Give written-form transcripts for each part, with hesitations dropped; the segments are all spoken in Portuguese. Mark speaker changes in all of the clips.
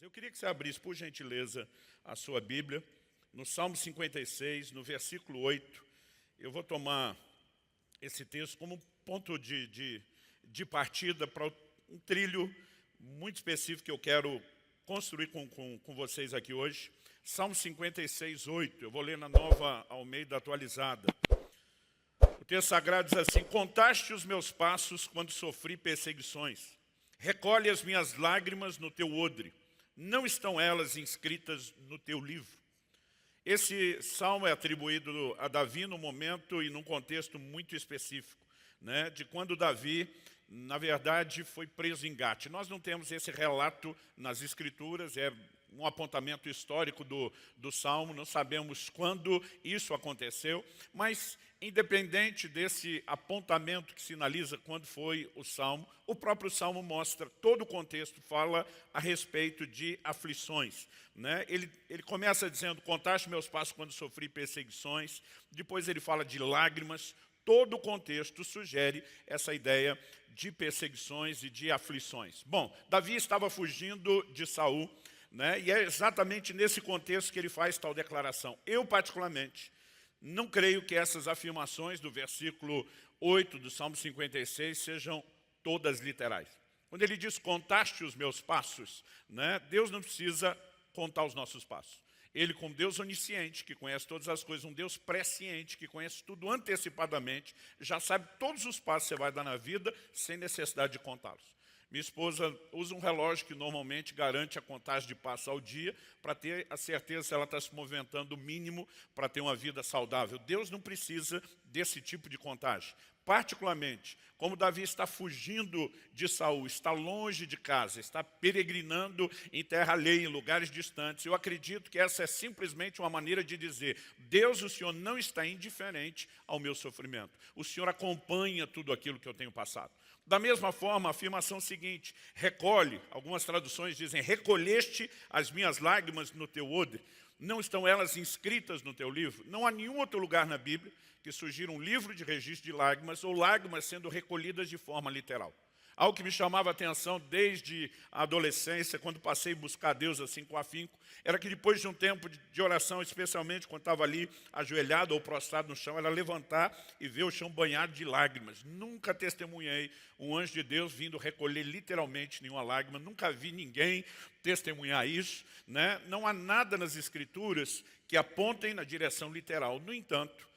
Speaker 1: Eu queria que você abrisse, por gentileza, a sua Bíblia, no Salmo 56, no versículo 8. Eu vou tomar esse texto como um ponto de partida para um trilho muito específico que eu quero construir com vocês aqui hoje. Salmo 56, 8. Eu vou ler na Nova Almeida atualizada. O texto sagrado diz assim: contaste os meus passos quando sofri perseguições. Recolhe as minhas lágrimas no teu odre. Não estão elas inscritas no teu livro? Esse salmo é atribuído a Davi num momento e num contexto muito específico, né, de quando Davi, na verdade, foi preso em Gate. Nós não temos esse relato nas Escrituras, é um apontamento histórico do salmo, não sabemos quando isso aconteceu, mas independente desse apontamento que sinaliza quando foi o salmo, o próprio salmo mostra, todo o contexto fala a respeito de aflições, né? Ele começa dizendo: contaste meus passos quando sofri perseguições, depois ele fala de lágrimas. Todo o contexto sugere essa ideia de perseguições e de aflições. Bom, Davi estava fugindo de Saul, né? E é exatamente nesse contexto que ele faz tal declaração. Eu, particularmente, não creio que essas afirmações do versículo 8 do Salmo 56 sejam todas literais. Quando ele diz, contaste os meus passos, né? Deus não precisa contar os nossos passos. Ele, como Deus onisciente, que conhece todas as coisas, um Deus presciente, que conhece tudo antecipadamente, já sabe todos os passos que você vai dar na vida, sem necessidade de contá-los. Minha esposa usa um relógio que normalmente garante a contagem de passos ao dia, para ter a certeza se ela está se movimentando o mínimo para ter uma vida saudável. Deus não precisa desse tipo de contagem. Particularmente, como Davi está fugindo de Saul, está longe de casa, está peregrinando em terra alheia, em lugares distantes, eu acredito que essa é simplesmente uma maneira de dizer: Deus, o Senhor não está indiferente ao meu sofrimento. O Senhor acompanha tudo aquilo que eu tenho passado. Da mesma forma, a afirmação seguinte: recolhe, algumas traduções dizem, recolheste as minhas lágrimas no teu odre. Não estão elas inscritas no teu livro? Não há nenhum outro lugar na Bíblia que sugira um livro de registro de lágrimas ou lágrimas sendo recolhidas de forma literal. Algo que me chamava a atenção desde a adolescência, quando passei a buscar Deus assim com afinco, era que depois de um tempo de oração, especialmente quando estava ali ajoelhado ou prostrado no chão, era levantar e ver o chão banhado de lágrimas. Nunca testemunhei um anjo de Deus vindo recolher literalmente nenhuma lágrima, nunca vi ninguém testemunhar isso, né? Não há nada nas Escrituras que apontem na direção literal. No entanto,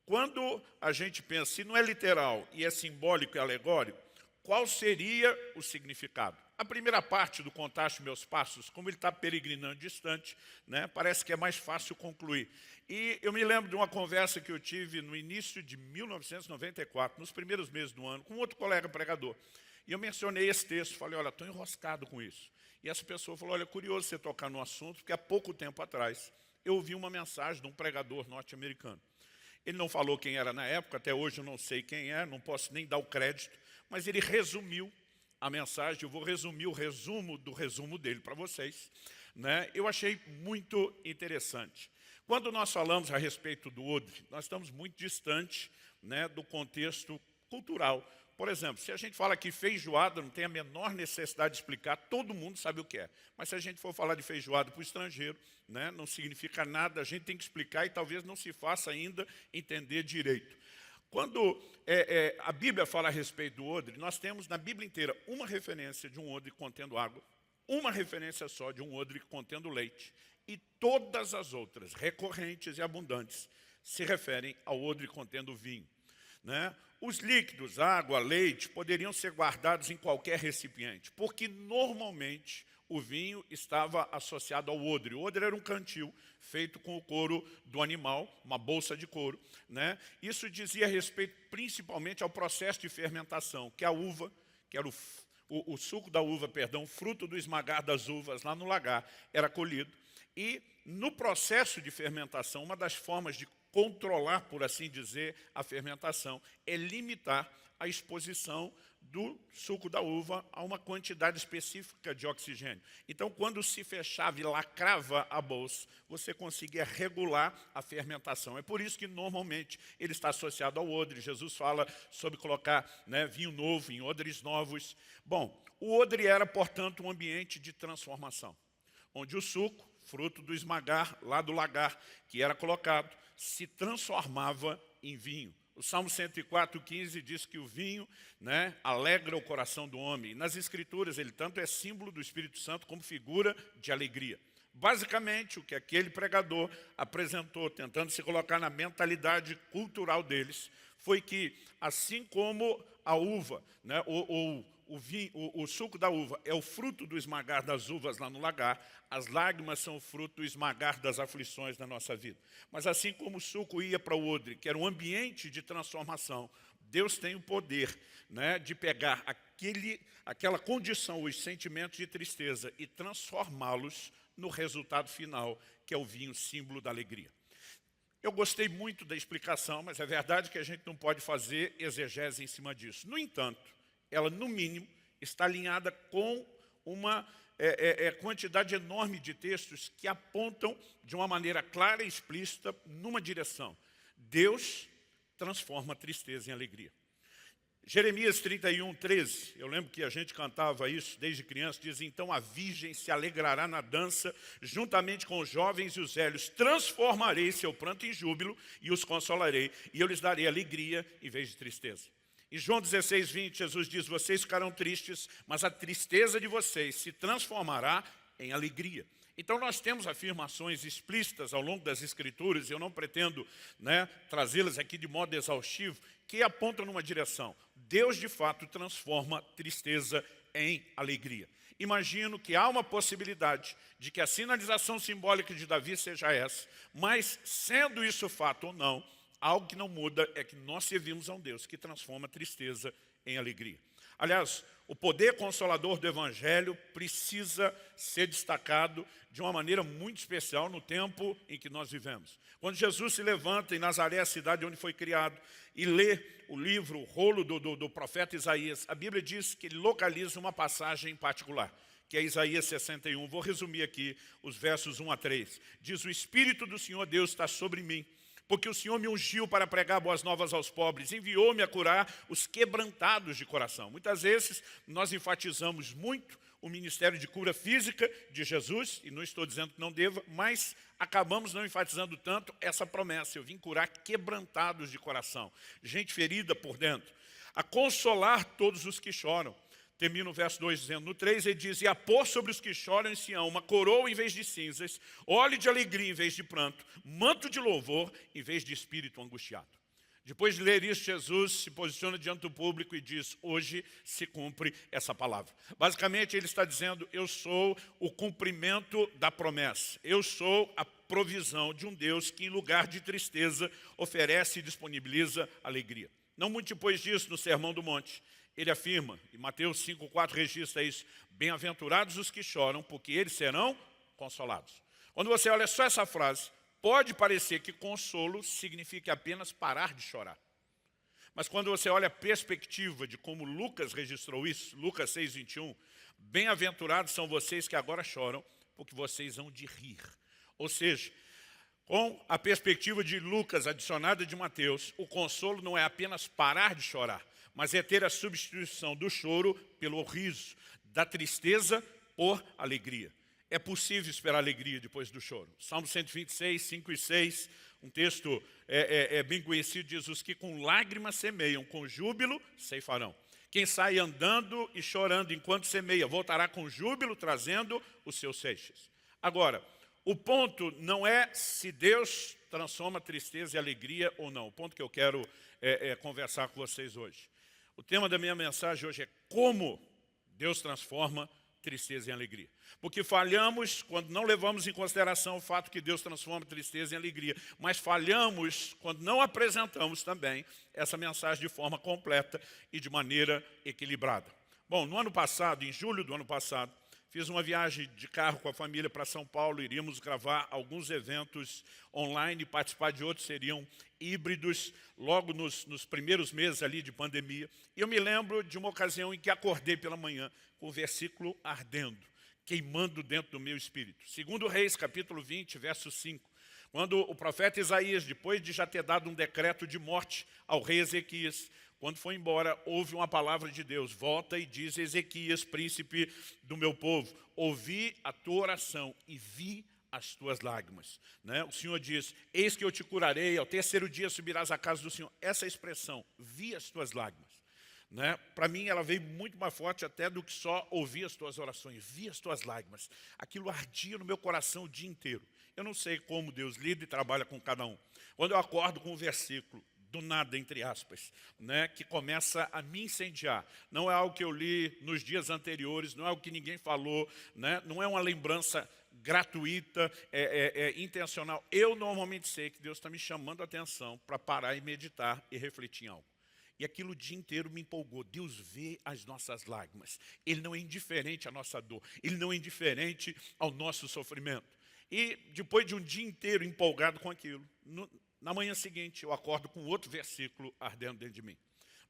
Speaker 1: quando a gente pensa, se não é literal e é simbólico e alegórico, qual seria o significado? A primeira parte do contaste meus passos, como ele está peregrinando distante, né, parece que é mais fácil concluir. E eu me lembro de uma conversa que eu tive no início de 1994, nos primeiros meses do ano, com outro colega pregador. E eu mencionei esse texto, falei: olha, estou enroscado com isso. E essa pessoa falou: olha, é curioso você tocar no assunto, porque há pouco tempo atrás eu ouvi uma mensagem de um pregador norte-americano. Ele não falou quem era na época, até hoje eu não sei quem é, não posso nem dar o crédito, mas ele resumiu a mensagem. Eu vou resumir o resumo do resumo dele para vocês, né? Eu achei muito interessante. Quando nós falamos a respeito do odre, nós estamos muito distantes, né, do contexto cultural. Por exemplo, se a gente fala que feijoada não tem a menor necessidade de explicar, todo mundo sabe o que é. Mas se a gente for falar de feijoada para o estrangeiro, né, não significa nada, a gente tem que explicar e talvez não se faça ainda entender direito. Quando a Bíblia fala a respeito do odre, nós temos na Bíblia inteira uma referência de um odre contendo água, uma referência só de um odre contendo leite, e todas as outras, recorrentes e abundantes, se referem ao odre contendo vinho, né? Os líquidos, água, leite, poderiam ser guardados em qualquer recipiente, porque normalmente o vinho estava associado ao odre. O odre era um cantil feito com o couro do animal, uma bolsa de couro, né? Isso dizia respeito principalmente ao processo de fermentação, que a uva, que era o suco da uva, perdão, o fruto do esmagar das uvas lá no lagar, era colhido. E no processo de fermentação, uma das formas de controlar, por assim dizer, a fermentação é limitar a exposição do suco da uva a uma quantidade específica de oxigênio. Então, quando se fechava e lacrava a bolsa, você conseguia regular a fermentação. É por isso que, normalmente, ele está associado ao odre. Jesus fala sobre colocar, né, vinho novo em odres novos. Bom, o odre era, portanto, um ambiente de transformação. onde o suco, fruto do esmagar, lá do lagar, que era colocado, se transformava em vinho. O Salmo 104:15 diz que o vinho, alegra o coração do homem. E nas Escrituras ele tanto é símbolo do Espírito Santo como figura de alegria. Basicamente, o que aquele pregador apresentou, tentando se colocar na mentalidade cultural deles, foi que, assim como a uva, o suco da uva é o fruto do esmagar das uvas lá no lagar, as lágrimas são o fruto do esmagar das aflições da nossa vida. Mas assim como o suco ia para o odre, que era um ambiente de transformação, Deus tem o poder de pegar aquela condição, os sentimentos de tristeza e transformá-los no resultado final, que é o vinho, símbolo da alegria. Eu gostei muito da explicação, mas é verdade que a gente não pode fazer exegese em cima disso. No entanto, ela, no mínimo, está alinhada com uma quantidade enorme de textos que apontam de uma maneira clara e explícita numa direção. Deus transforma a tristeza em alegria. Jeremias 31:13, eu lembro que a gente cantava isso desde criança, diz: então a virgem se alegrará na dança, juntamente com os jovens e os velhos, transformarei seu pranto em júbilo e os consolarei, e eu lhes darei alegria em vez de tristeza. Em João 16:20, Jesus diz: vocês ficarão tristes, mas a tristeza de vocês se transformará em alegria. Então nós temos afirmações explícitas ao longo das Escrituras, e eu não pretendo trazê-las aqui de modo exaustivo, que apontam numa direção. Deus de fato transforma tristeza em alegria. Imagino que há uma possibilidade de que a sinalização simbólica de Davi seja essa, mas sendo isso fato ou não, algo que não muda é que nós servimos a um Deus que transforma tristeza em alegria. Aliás, o poder consolador do Evangelho precisa ser destacado de uma maneira muito especial no tempo em que nós vivemos. Quando Jesus se levanta em Nazaré, a cidade onde foi criado, e lê o livro, o rolo do profeta Isaías, a Bíblia diz que ele localiza uma passagem em particular, que é Isaías 61. Vou resumir aqui os versos 1 a 3. Diz: o Espírito do Senhor Deus está sobre mim, porque o Senhor me ungiu para pregar boas novas aos pobres, enviou-me a curar os quebrantados de coração. Muitas vezes nós enfatizamos muito o ministério de cura física de Jesus, e não estou dizendo que não deva, mas acabamos não enfatizando tanto essa promessa: eu vim curar quebrantados de coração, gente ferida por dentro, a consolar todos os que choram. Termina o verso 2 dizendo: no 3 ele diz: e a pôr sobre os que choram em Sião uma coroa em vez de cinzas, óleo de alegria em vez de pranto, manto de louvor em vez de espírito angustiado. Depois de ler isso, Jesus se posiciona diante do público e diz: hoje se cumpre essa palavra. Basicamente ele está dizendo: eu sou o cumprimento da promessa, eu sou a provisão de um Deus que em lugar de tristeza oferece e disponibiliza alegria. Não muito depois disso, no Sermão do Monte, ele afirma, e Mateus 5:4 registra isso: bem-aventurados os que choram, porque eles serão consolados. Quando você olha só essa frase, pode parecer que consolo significa apenas parar de chorar. Mas quando você olha a perspectiva de como Lucas registrou isso, Lucas 6:21, bem-aventurados são vocês que agora choram, porque vocês hão de rir. Ou seja, com a perspectiva de Lucas adicionada de Mateus, o consolo não é apenas parar de chorar, mas é ter a substituição do choro pelo riso, da tristeza por alegria. É possível esperar alegria depois do choro. Salmo 126, 5 e 6, um texto bem conhecido, diz: os que com lágrimas semeiam, com júbilo ceifarão. Quem sai andando e chorando enquanto semeia, voltará com júbilo, trazendo os seus seixos. Agora, o ponto não é se Deus transforma tristeza em alegria ou não. O ponto que eu quero conversar com vocês hoje. O tema da minha mensagem hoje é como Deus transforma tristeza em alegria. Porque falhamos quando não levamos em consideração o fato que Deus transforma tristeza em alegria, mas falhamos quando não apresentamos também essa mensagem de forma completa e de maneira equilibrada. Bom, no ano passado, em julho do ano passado, fiz uma viagem de carro com a família para São Paulo. Iríamos gravar alguns eventos online e participar de outros seriam híbridos, logo nos primeiros meses ali de pandemia. E eu me lembro de uma ocasião em que acordei pela manhã com o versículo ardendo, queimando dentro do meu espírito. 2 Reis, capítulo 20, verso 5. Quando o profeta Isaías, depois de já ter dado um decreto de morte ao rei Ezequias, Quando foi embora, houve uma palavra de Deus. Volta e diz: Ezequias, príncipe do meu povo, ouvi a tua oração e vi as tuas lágrimas. Né? O Senhor diz: eis que eu te curarei, ao terceiro dia subirás à casa do Senhor. Essa expressão, vi as tuas lágrimas, né? Para mim ela veio muito mais forte até do que só ouvir as tuas orações. Vi as tuas lágrimas. Aquilo ardia no meu coração o dia inteiro. Eu não sei como Deus lida e trabalha com cada um. Quando eu acordo com um versículo, do nada, entre aspas, né, que começa a me incendiar. Não é algo que eu li nos dias anteriores, não é algo que ninguém falou, né, não é uma lembrança gratuita, intencional. Eu normalmente sei que Deus está me chamando a atenção para parar e meditar e refletir em algo. E aquilo o dia inteiro me empolgou. Deus vê as nossas lágrimas. Ele não é indiferente à nossa dor. Ele não é indiferente ao nosso sofrimento. E depois de um dia inteiro empolgado com aquilo, na manhã seguinte eu acordo com outro versículo ardendo dentro de mim.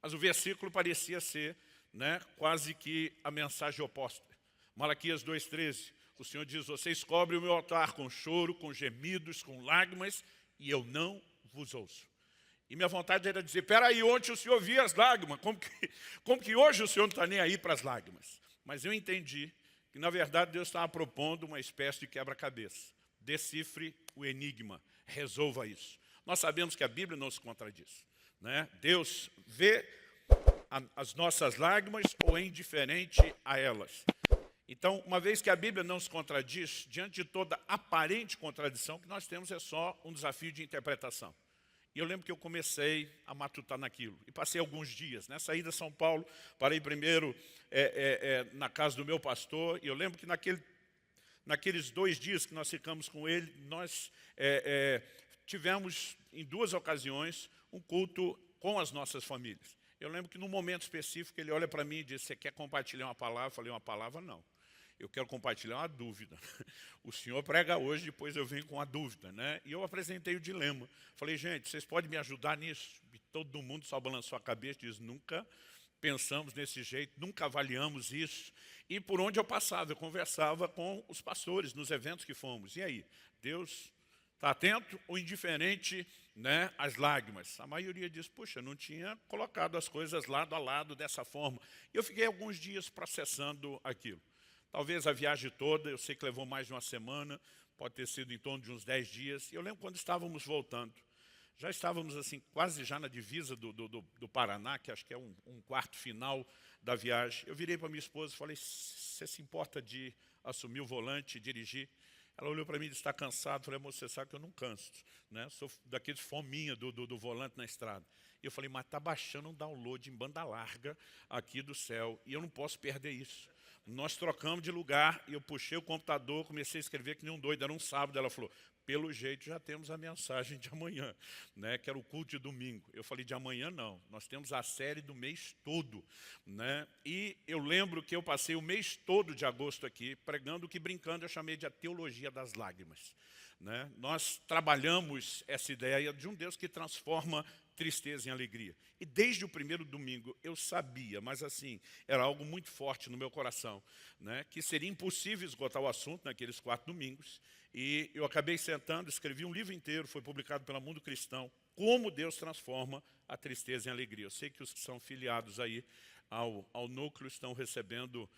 Speaker 1: Mas o versículo parecia ser, né, quase que a mensagem oposta. Malaquias 2,13, o Senhor diz: vocês cobrem o meu altar com choro, com gemidos, com lágrimas, e eu não vos ouço. E minha vontade era dizer: peraí, ontem o Senhor via as lágrimas, como que hoje o Senhor não está nem aí para as lágrimas? Mas eu entendi que, na verdade, Deus estava propondo uma espécie de quebra-cabeça. Decifre o enigma, resolva isso. Nós sabemos que a Bíblia não se contradiz, né? Deus vê as nossas lágrimas ou é indiferente a elas. Então, uma vez que a Bíblia não se contradiz, diante de toda aparente contradição, o que nós temos é só um desafio de interpretação. E eu lembro que eu comecei a matutar naquilo. E passei alguns dias, né? Saí de São Paulo, parei primeiro na casa do meu pastor. E eu lembro que naqueles 2 dias que nós ficamos com ele, nós tivemos, em 2 ocasiões, um culto com as nossas famílias. Eu lembro que num momento específico ele olha para mim e diz: você quer compartilhar uma palavra? Eu falei: uma palavra não. Eu quero compartilhar uma dúvida. O senhor prega hoje, depois eu venho com a dúvida, né? E eu apresentei o dilema. Falei: gente, vocês podem me ajudar nisso? E todo mundo só balançou a cabeça e diz: nunca pensamos desse jeito, nunca avaliamos isso. E por onde eu passava, eu conversava com os pastores nos eventos que fomos. E aí, Deus está atento ou indiferente, né, às lágrimas? A maioria diz: puxa, não tinha colocado as coisas lado a lado dessa forma. E eu fiquei alguns dias processando aquilo. Talvez a viagem toda, eu sei que levou mais de uma semana, pode ter sido em torno de uns 10 dias. E eu lembro quando estávamos voltando, já estávamos assim, quase já na divisa do Paraná, que acho que é um quarto final da viagem. Eu virei para minha esposa e falei: você se importa de assumir o volante e dirigir? Ela olhou para mim e disse: está cansado? Eu falei: amor, você sabe que eu não canso, né? Sou daqueles fominha do volante na estrada. E eu falei: mas está baixando um download em banda larga aqui do céu e eu não posso perder isso. Nós trocamos de lugar e eu puxei o computador, comecei a escrever que nem um doido, era um sábado. Ela falou: pelo jeito já temos a mensagem de amanhã, né, que era o culto de domingo. Eu falei: de amanhã não, nós temos a série do mês todo, né? E eu lembro que eu passei o mês todo de agosto aqui, pregando o que brincando eu chamei de a teologia das lágrimas, né? Nós trabalhamos essa ideia de um Deus que transforma tristeza em alegria. E desde o primeiro domingo eu sabia, mas assim, era algo muito forte no meu coração, né, que seria impossível esgotar o assunto naqueles 4 domingos. E eu acabei sentando, escrevi um livro inteiro, foi publicado pela Mundo Cristão, como Deus transforma a tristeza em alegria. Eu sei que os que são filiados aí ao núcleo estão recebendo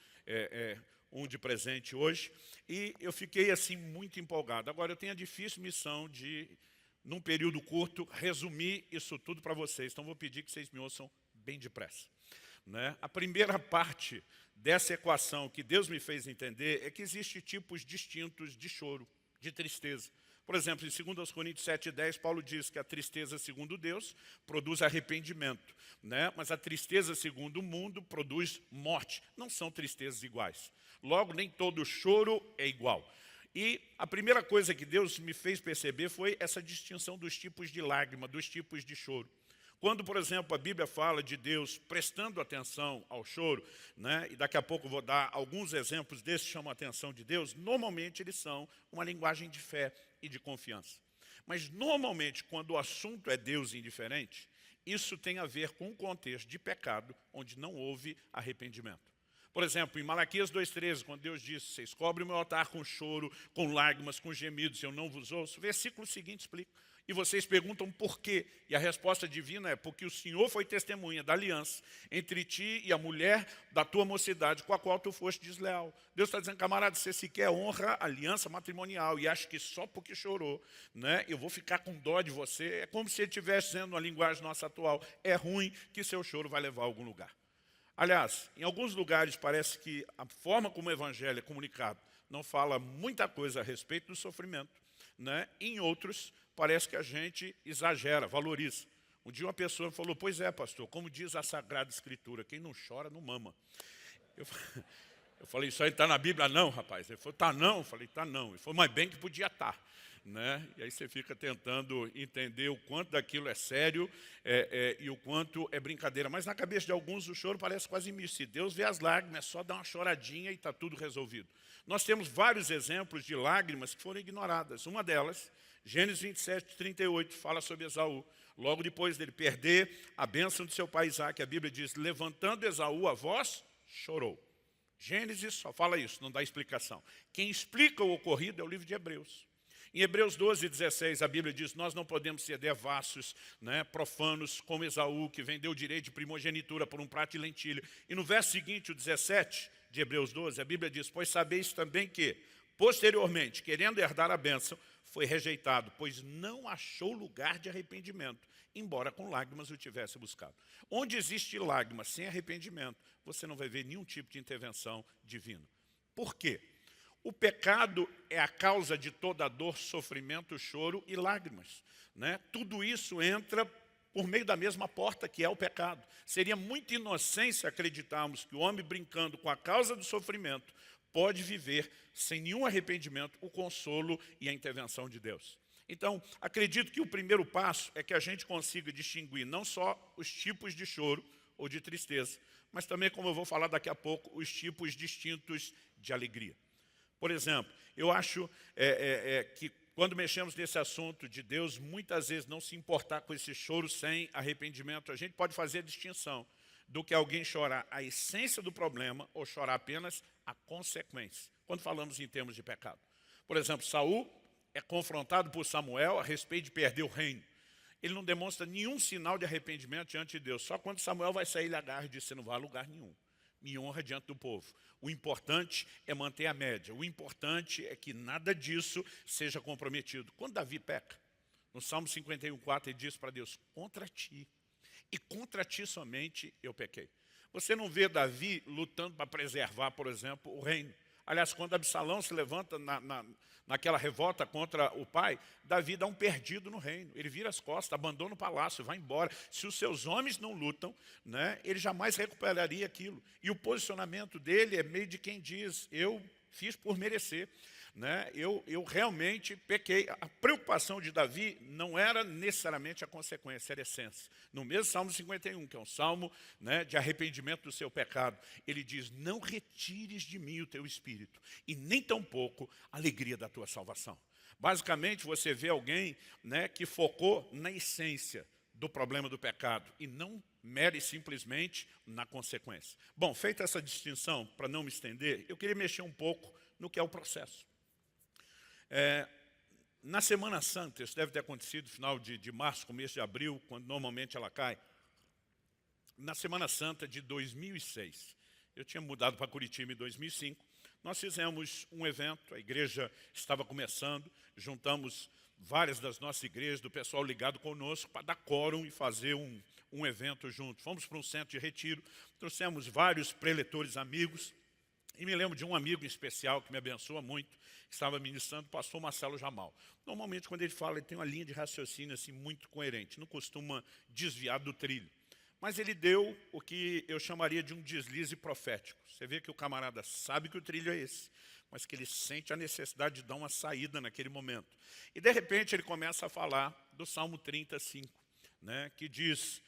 Speaker 1: um de presente hoje. E eu fiquei assim muito empolgado. Agora, eu tenho a difícil missão de, num período curto, resumir isso tudo para vocês. Então, vou pedir que vocês me ouçam bem depressa, né? A primeira parte dessa equação que Deus me fez entender é que existem tipos distintos de choro, de tristeza. Por exemplo, em 2 Coríntios 7,10, Paulo diz que a tristeza segundo Deus produz arrependimento, né? Mas a tristeza segundo o mundo produz morte. Não são tristezas iguais. Logo, nem todo choro é igual. E a primeira coisa que Deus me fez perceber foi essa distinção dos tipos de lágrima, dos tipos de choro. Quando, por exemplo, a Bíblia fala de Deus prestando atenção ao choro, né, e daqui a pouco eu vou dar alguns exemplos desses que chamam a atenção de Deus, normalmente eles são uma linguagem de fé e de confiança. Mas normalmente, quando o assunto é Deus indiferente, isso tem a ver com um contexto de pecado onde não houve arrependimento. Por exemplo, em Malaquias 2,13, quando Deus disse: vocês cobrem o meu altar com choro, com lágrimas, com gemidos, eu não vos ouço. O versículo seguinte explica: E vocês perguntam por quê? E a resposta divina é porque o Senhor foi testemunha da aliança entre ti e a mulher da tua mocidade, com a qual tu foste desleal. Deus está dizendo, camarada, você sequer honra a aliança matrimonial e acha que só porque chorou, né, eu vou ficar com dó de você. É como se ele estivesse dizendo na linguagem nossa atual, é ruim que seu choro vai levar a algum lugar. Aliás, em alguns lugares parece que a forma como o evangelho é comunicado não fala muita coisa a respeito do sofrimento, né? Em outros, parece que a gente exagera, valoriza. Um dia uma pessoa falou, pois é, pastor, como diz a Sagrada Escritura, quem não chora não mama. Eu falei, isso aí está na Bíblia? Não, rapaz. Ele falou, tá não? Eu falei, tá não. Ele falou, mas bem que podia estar. Né? E aí você fica tentando entender o quanto daquilo é sério e o quanto é brincadeira. Mas na cabeça de alguns o choro parece quase misto. Se Deus vê as lágrimas, é só dar uma choradinha e está tudo resolvido. Nós temos vários exemplos de lágrimas que foram ignoradas. Uma delas, Gênesis 27, 38, fala sobre Esaú. Logo depois dele perder a bênção de seu pai Isaque, a Bíblia diz, levantando Esaú a voz, chorou. Gênesis só fala isso, não dá explicação. Quem explica o ocorrido é o livro de Hebreus. Em Hebreus 12, 16, a Bíblia diz, nós não podemos ser devassos, né, profanos, como Esaú, que vendeu o direito de primogenitura por um prato de lentilha. E no verso seguinte, o 17 de Hebreus 12, a Bíblia diz, pois sabeis também que, posteriormente, querendo herdar a bênção, foi rejeitado, pois não achou lugar de arrependimento, embora com lágrimas o tivesse buscado. Onde existe lágrimas sem arrependimento, você não vai ver nenhum tipo de intervenção divina. Por quê? O pecado é a causa de toda dor, sofrimento, choro e lágrimas, né? Tudo isso entra por meio da mesma porta que é o pecado. Seria muita inocência acreditarmos que o homem brincando com a causa do sofrimento pode viver sem nenhum arrependimento o consolo e a intervenção de Deus. Então, acredito que o primeiro passo é que a gente consiga distinguir não só os tipos de choro ou de tristeza, mas também, como eu vou falar daqui a pouco, os tipos distintos de alegria. Por exemplo, eu acho que quando mexemos nesse assunto de Deus, muitas vezes não se importar com esse choro sem arrependimento, a gente pode fazer a distinção do que alguém chorar a essência do problema ou chorar apenas a consequência, quando falamos em termos de pecado. Por exemplo, Saul é confrontado por Samuel a respeito de perder o reino. Ele não demonstra nenhum sinal de arrependimento diante de Deus. Só quando Samuel vai sair, ele agarra e diz, você não vai a lugar nenhum. Me honra diante do povo. O importante é manter a média. O importante é que nada disso seja comprometido. Quando Davi peca, no Salmo 51:4, ele diz para Deus, contra ti, e contra ti somente eu pequei. Você não vê Davi lutando para preservar, por exemplo, o reino. Aliás, quando Absalão se levanta naquela revolta contra o pai, Davi dá um perdido no reino. Ele vira as costas, abandona o palácio, vai embora. Se os seus homens não lutam, né, ele jamais recuperaria aquilo. E o posicionamento dele é meio de quem diz, eu fiz por merecer. Né? Eu realmente pequei. A preocupação de Davi não era necessariamente a consequência, era a essência. No mesmo Salmo 51, que é um salmo, né, de arrependimento do seu pecado, ele diz, não retires de mim o teu espírito, e nem tampouco a alegria da tua salvação. Basicamente, você vê alguém, né, que focou na essência do problema do pecado, e não mere simplesmente na consequência. Bom, feita essa distinção, para não me estender, eu queria mexer um pouco no que é o processo. Na Semana Santa, isso deve ter acontecido no final de março, começo de abril, quando normalmente ela cai. Na Semana Santa de 2006, eu tinha mudado para Curitiba em 2005, nós fizemos um evento, a igreja estava começando, juntamos várias das nossas igrejas, do pessoal ligado conosco, para dar quórum e fazer um evento junto. Fomos para um centro de retiro, trouxemos vários preletores amigos, e me lembro de um amigo em especial que me abençoa muito, que estava ministrando, o pastor Marcelo Jamal. Normalmente, quando ele fala, ele tem uma linha de raciocínio assim, muito coerente, não costuma desviar do trilho. Mas ele deu o que eu chamaria de um deslize profético. Você vê que o camarada sabe que o trilho é esse, mas que ele sente a necessidade de dar uma saída naquele momento. E, de repente, ele começa a falar do Salmo 35, né, que diz,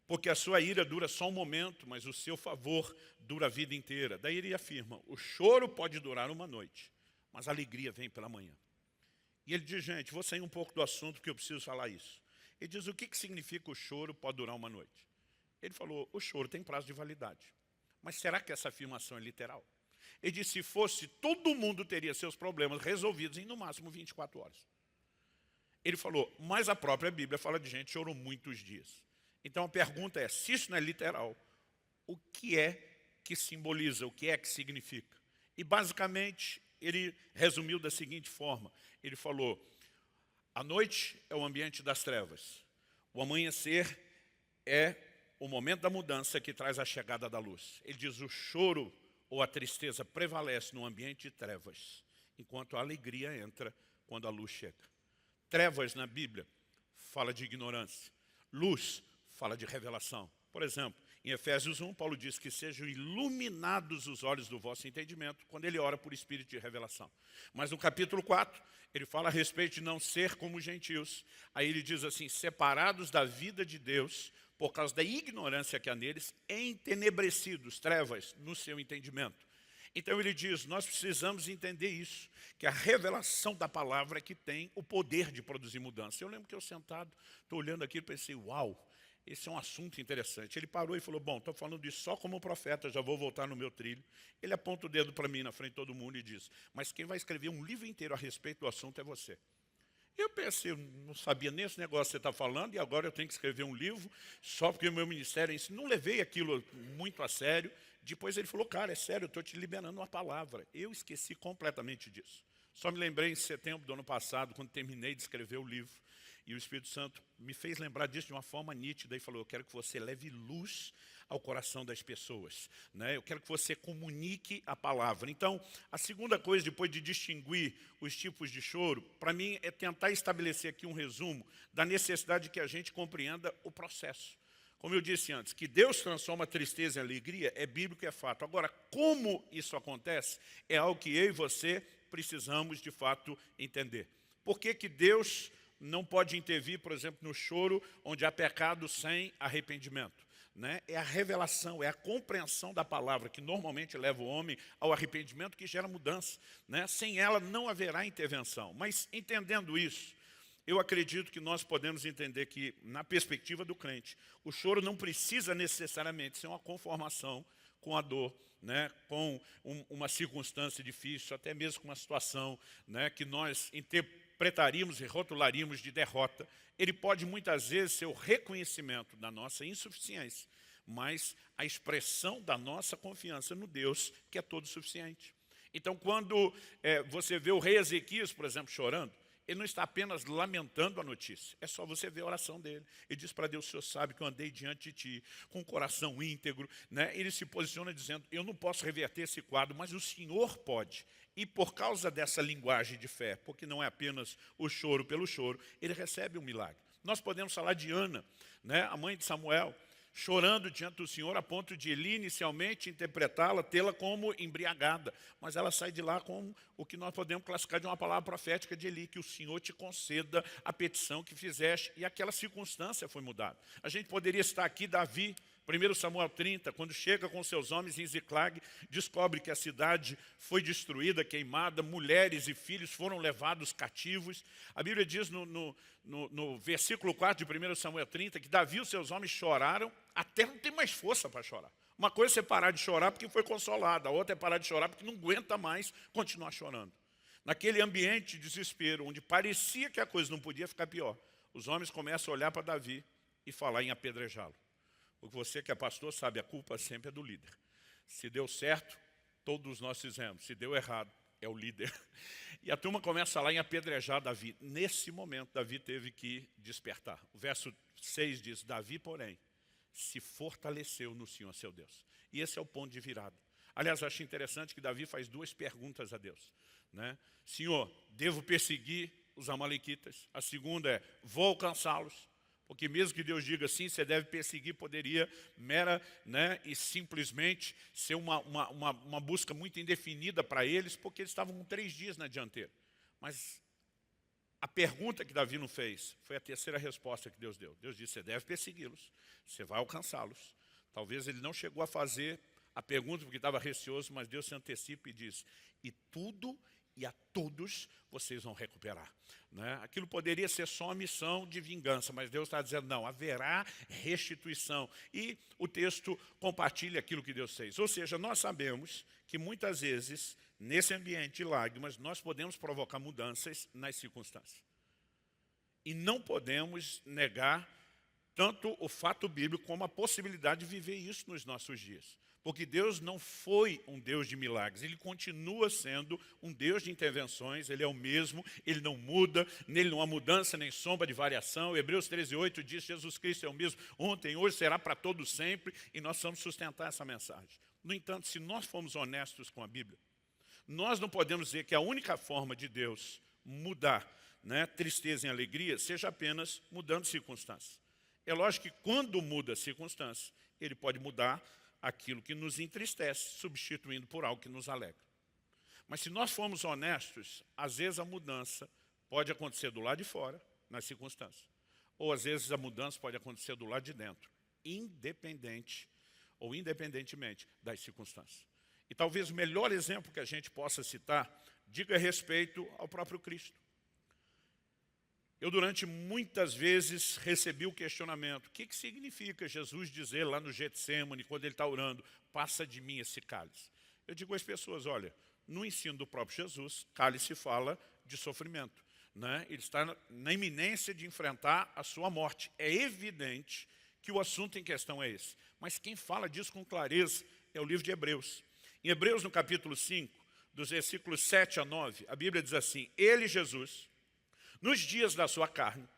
Speaker 1: porque a sua ira dura só um momento, mas o seu favor dura a vida inteira. Daí ele afirma, o choro pode durar uma noite, mas a alegria vem pela manhã. E ele diz, gente, vou sair um pouco do assunto porque eu preciso falar isso. Ele diz, o que significa o choro pode durar uma noite? Ele falou, o choro tem prazo de validade. Mas será que essa afirmação é literal? Ele disse, se fosse, todo mundo teria seus problemas resolvidos em no máximo 24 horas. Ele falou, mas a própria Bíblia fala de gente que chorou muitos dias. Então a pergunta é, se isso não é literal, o que é que simboliza, o que é que significa? E basicamente ele resumiu da seguinte forma, ele falou, a noite é o ambiente das trevas, o amanhecer é o momento da mudança que traz a chegada da luz. Ele diz, o choro ou a tristeza prevalece no ambiente de trevas, enquanto a alegria entra quando a luz chega. Trevas na Bíblia fala de ignorância, luz fala de revelação. Por exemplo, em Efésios 1, Paulo diz que sejam iluminados os olhos do vosso entendimento, quando ele ora por espírito de revelação. Mas no capítulo 4, ele fala a respeito de não ser como os gentios. Aí ele diz assim, separados da vida de Deus, por causa da ignorância que há neles, entenebrecidos, trevas, no seu entendimento. Então ele diz, nós precisamos entender isso, que a revelação da palavra é que tem o poder de produzir mudança. Eu lembro que eu sentado, estou olhando aqui e pensei, uau, esse é um assunto interessante. Ele parou e falou, bom, estou falando disso só como profeta, já vou voltar no meu trilho. Ele aponta o dedo para mim na frente de todo mundo e diz, mas quem vai escrever um livro inteiro a respeito do assunto é você. Eu pensei, eu não sabia nem esse negócio que você está falando, e agora eu tenho que escrever um livro, só porque o meu ministério é isso. Não levei aquilo muito a sério. Depois ele falou, cara, é sério, eu estou te liberando uma palavra. Eu esqueci completamente disso. Só me lembrei em setembro do ano passado, quando terminei de escrever o livro, e o Espírito Santo me fez lembrar disso de uma forma nítida e falou, eu quero que você leve luz ao coração das pessoas, né? Eu quero que você comunique a palavra. Então, a segunda coisa, depois de distinguir os tipos de choro, para mim é tentar estabelecer aqui um resumo da necessidade de que a gente compreenda o processo. Como eu disse antes, que Deus transforma a tristeza em alegria é bíblico e é fato. Agora, como isso acontece, é algo que eu e você precisamos, de fato, entender. Por que que Deus não pode intervir, por exemplo, no choro onde há pecado sem arrependimento? Né? É a revelação, é a compreensão da palavra que normalmente leva o homem ao arrependimento que gera mudança. Né? Sem ela não haverá intervenção. Mas entendendo isso, eu acredito que nós podemos entender que, na perspectiva do crente, o choro não precisa necessariamente ser uma conformação com a dor, né? Com uma circunstância difícil, até mesmo com uma situação, né? Que nós interpretaríamos e rotularíamos de derrota. Ele pode muitas vezes ser o reconhecimento da nossa insuficiência, mas a expressão da nossa confiança no Deus que é todo suficiente. Então, quando você vê o rei Ezequias, por exemplo, chorando, ele não está apenas lamentando a notícia, é só você ver a oração dele. Ele diz para Deus, o Senhor sabe que eu andei diante de ti, com o coração íntegro. Né? Ele se posiciona dizendo, eu não posso reverter esse quadro, mas o Senhor pode. E por causa dessa linguagem de fé, porque não é apenas o choro pelo choro, ele recebe um milagre. Nós podemos falar de Ana, né? A mãe de Samuel, chorando diante do Senhor, a ponto de Eli inicialmente interpretá-la, tê-la como embriagada. Mas ela sai de lá com o que nós podemos classificar de uma palavra profética de Eli, que o Senhor te conceda a petição que fizeste, e aquela circunstância foi mudada. A gente poderia estar aqui, Davi, 1 Samuel 30, quando chega com seus homens em Ziclag, descobre que a cidade foi destruída, queimada, mulheres e filhos foram levados cativos. A Bíblia diz no versículo 4 de 1 Samuel 30, que Davi e os seus homens choraram até não ter mais força para chorar. Uma coisa é você parar de chorar porque foi consolado, a outra é parar de chorar porque não aguenta mais continuar chorando. Naquele ambiente de desespero, onde parecia que a coisa não podia ficar pior, os homens começam a olhar para Davi e falar em apedrejá-lo. Porque você que é pastor sabe, a culpa sempre é do líder. Se deu certo, todos nós fizemos. Se deu errado, é o líder. E a turma começa lá em apedrejar Davi. Nesse momento, Davi teve que despertar. O verso 6 diz, Davi, porém, se fortaleceu no Senhor, seu Deus. E esse é o ponto de virada. Aliás, eu acho interessante que Davi faz duas perguntas a Deus. Né? Senhor, devo perseguir os amalequitas? A segunda é, vou alcançá-los? Porque mesmo que Deus diga assim, você deve perseguir, poderia mera, né, e simplesmente ser uma busca muito indefinida para eles, porque eles estavam com 3 dias na dianteira. Mas a pergunta que Davi não fez foi a terceira resposta que Deus deu. Deus disse, você deve persegui-los, você vai alcançá-los. Talvez ele não chegou a fazer a pergunta porque estava receoso, mas Deus se antecipa e diz, e tudo e a todos vocês vão recuperar. Né? Aquilo poderia ser só uma missão de vingança, mas Deus está dizendo, não, haverá restituição. E o texto compartilha aquilo que Deus fez. Ou seja, nós sabemos que muitas vezes, nesse ambiente de lágrimas, nós podemos provocar mudanças nas circunstâncias. E não podemos negar tanto o fato bíblico como a possibilidade de viver isso nos nossos dias. Porque Deus não foi um Deus de milagres, Ele continua sendo um Deus de intervenções, Ele é o mesmo, Ele não muda, nele não há mudança nem sombra de variação. Hebreus 13:8 diz que Jesus Cristo é o mesmo ontem, hoje, será para todo sempre, e nós vamos sustentar essa mensagem. No entanto, se nós formos honestos com a Bíblia, nós não podemos dizer que a única forma de Deus mudar, né, tristeza em alegria seja apenas mudando circunstâncias. É lógico que quando muda a circunstância, Ele pode mudar aquilo que nos entristece, substituindo por algo que nos alegra. Mas se nós formos honestos, às vezes a mudança pode acontecer do lado de fora, nas circunstâncias. Ou às vezes a mudança pode acontecer do lado de dentro, independentemente das circunstâncias. E talvez o melhor exemplo que a gente possa citar diga respeito ao próprio Cristo. Eu, durante muitas vezes, recebi o questionamento: o que significa Jesus dizer lá no Getsêmani, quando ele está orando, passa de mim esse cálice? Eu digo às pessoas, olha, no ensino do próprio Jesus, cálice fala de sofrimento, né? Ele está na iminência de enfrentar a sua morte. É evidente que o assunto em questão é esse. Mas quem fala disso com clareza é o livro de Hebreus. Em Hebreus, no capítulo 5, dos versículos 7 a 9, a Bíblia diz assim: Ele, Jesus, nos dias da sua carne,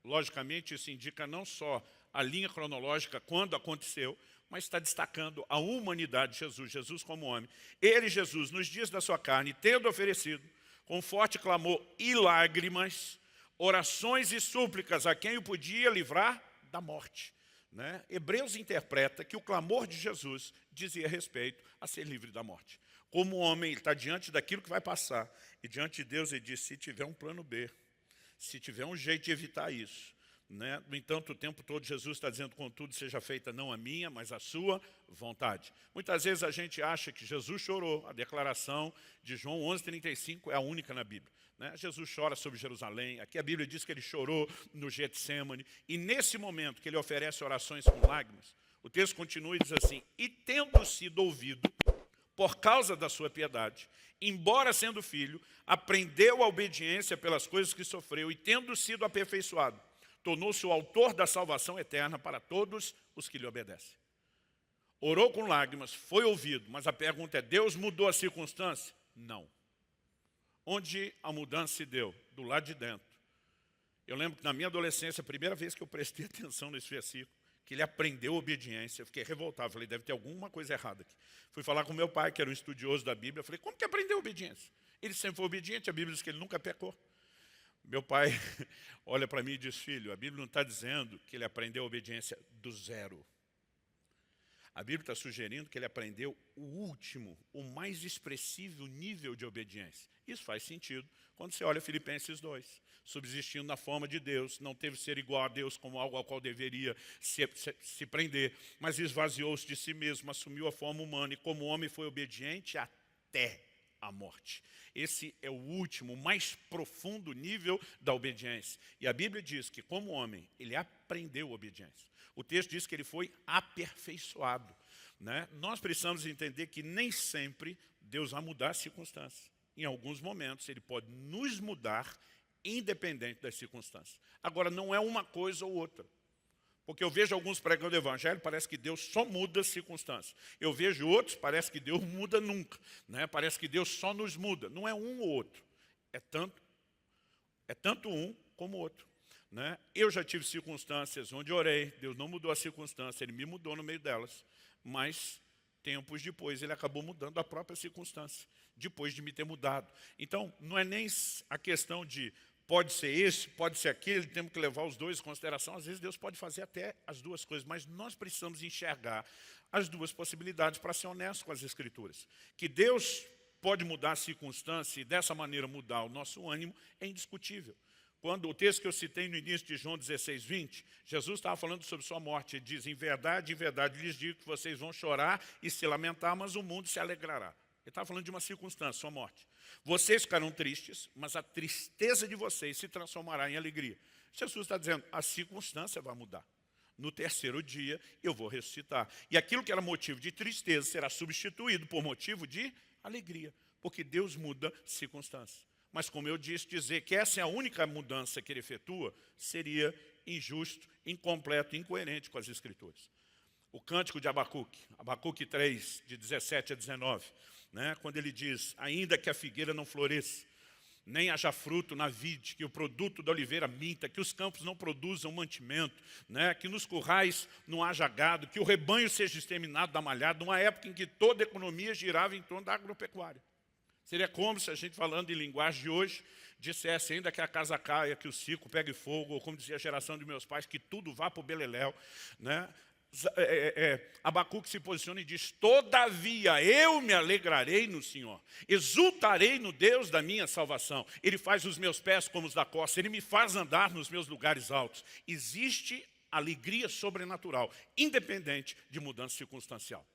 Speaker 1: logicamente isso indica não só a linha cronológica quando aconteceu, mas está destacando a humanidade de Jesus, Jesus como homem. Ele, Jesus, nos dias da sua carne, tendo oferecido, com forte clamor e lágrimas, orações e súplicas a quem o podia livrar da morte. Né? Hebreus interpreta que o clamor de Jesus dizia respeito a ser livre da morte. Como homem, ele está diante daquilo que vai passar, e diante de Deus ele diz: se tiver um plano B, se tiver um jeito de evitar isso, né? No entanto, o tempo todo Jesus está dizendo: contudo, seja feita não a minha, mas a sua vontade. Muitas vezes a gente acha que Jesus chorou. A declaração de João 11:35 é a única na Bíblia, né? Jesus chora sobre Jerusalém. Aqui a Bíblia diz que ele chorou no Getsêmani. E nesse momento que ele oferece orações com lágrimas, o texto continua e diz assim: e tendo sido ouvido por causa da sua piedade, embora sendo filho, aprendeu a obediência pelas coisas que sofreu, e tendo sido aperfeiçoado, tornou-se o autor da salvação eterna para todos os que lhe obedecem. Orou com lágrimas, foi ouvido, mas a pergunta é: Deus mudou a circunstância? Não. Onde a mudança se deu? Do lado de dentro. Eu lembro que na minha adolescência, a primeira vez que eu prestei atenção nesse versículo, que ele aprendeu obediência, eu fiquei revoltado, falei: deve ter alguma coisa errada aqui. Fui falar com meu pai, que era um estudioso da Bíblia, eu falei: como que aprendeu obediência? Ele sempre foi obediente, a Bíblia diz que ele nunca pecou. Meu pai olha para mim e diz: filho, a Bíblia não está dizendo que ele aprendeu obediência do zero. A Bíblia está sugerindo que ele aprendeu o último, o mais expressivo nível de obediência. Isso faz sentido quando você olha Filipenses 2. Subsistindo na forma de Deus, não teve ser igual a Deus como algo ao qual deveria se prender, mas esvaziou-se de si mesmo, assumiu a forma humana e como homem foi obediente até a morte. Esse é o último, mais profundo nível da obediência. E a Bíblia diz que como homem, ele aprendeu obediência. O texto diz que ele foi aperfeiçoado, né? Nós precisamos entender que nem sempre Deus vai mudar as circunstâncias. Em alguns momentos ele pode nos mudar independente das circunstâncias. Agora, não é uma coisa ou outra. Porque eu vejo alguns pregando o evangelho, parece que Deus só muda as circunstâncias. Eu vejo outros, parece que Deus muda nunca, né? Parece que Deus só nos muda. Não é um ou outro. É tanto um como o outro, né? Eu já tive circunstâncias onde orei, Deus não mudou a circunstância, Ele me mudou no meio delas. Mas tempos depois Ele acabou mudando a própria circunstância, depois de me ter mudado. Então, não é nem a questão de pode ser esse, pode ser aquele, temos que levar os dois em consideração. Às vezes Deus pode fazer até as duas coisas, mas nós precisamos enxergar as duas possibilidades para ser honesto com as Escrituras. Que Deus pode mudar a circunstância e dessa maneira mudar o nosso ânimo é indiscutível. Quando o texto que eu citei no início de João 16:20, Jesus estava falando sobre sua morte. Ele diz: em verdade lhes digo que vocês vão chorar e se lamentar, mas o mundo se alegrará. Ele estava falando de uma circunstância, sua morte. Vocês ficarão tristes, mas a tristeza de vocês se transformará em alegria. Jesus está dizendo: a circunstância vai mudar. No terceiro dia eu vou ressuscitar. E aquilo que era motivo de tristeza será substituído por motivo de alegria. Porque Deus muda circunstâncias. Mas, como eu disse, dizer que essa é a única mudança que ele efetua seria injusto, incompleto, incoerente com as Escrituras. O cântico de Abacuque 3, de 17 a 19, né, quando ele diz, ainda que a figueira não floresça, nem haja fruto na vide, que o produto da oliveira minta, que os campos não produzam mantimento, né, que nos currais não haja gado, que o rebanho seja exterminado da malhada, numa época em que toda a economia girava em torno da agropecuária. Seria como se a gente, falando em linguagem de hoje, dissesse ainda que a casa caia, que o circo pegue fogo, ou como dizia a geração de meus pais, que tudo vá para o beleléu, né? Abacuque se posiciona e diz, todavia eu me alegrarei no Senhor, exultarei no Deus da minha salvação. Ele faz os meus pés como os da costa, Ele me faz andar nos meus lugares altos. Existe alegria sobrenatural, independente de mudança circunstancial.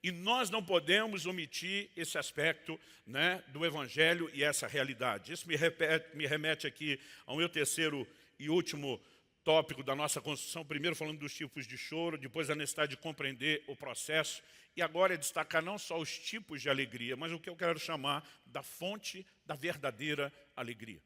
Speaker 1: E nós não podemos omitir esse aspecto, né, do Evangelho e essa realidade. Isso me remete aqui ao meu terceiro e último tópico da nossa construção, primeiro falando dos tipos de choro, depois a necessidade de compreender o processo, e agora é destacar não só os tipos de alegria, mas o que eu quero chamar da fonte da verdadeira alegria.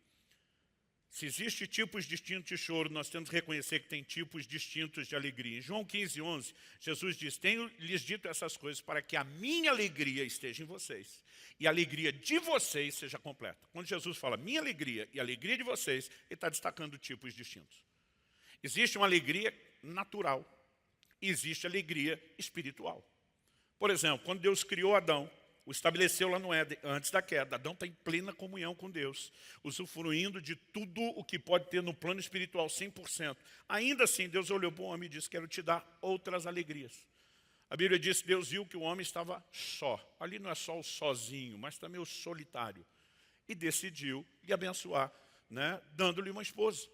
Speaker 1: Se existem tipos distintos de choro, nós temos que reconhecer que tem tipos distintos de alegria. Em João 15, 11, Jesus diz, tenho lhes dito essas coisas para que a minha alegria esteja em vocês e a alegria de vocês seja completa. Quando Jesus fala minha alegria e a alegria de vocês, Ele está destacando tipos distintos. Existe uma alegria natural e existe alegria espiritual. Por exemplo, quando Deus criou Adão, o estabeleceu lá no Éden, antes da queda, Adão está em plena comunhão com Deus, usufruindo de tudo o que pode ter no plano espiritual, 100%. Ainda assim, Deus olhou para o homem e disse, quero te dar outras alegrias. A Bíblia diz que Deus viu que o homem estava só. Ali não é só o sozinho, mas também o solitário. E decidiu lhe abençoar, né, dando-lhe uma esposa.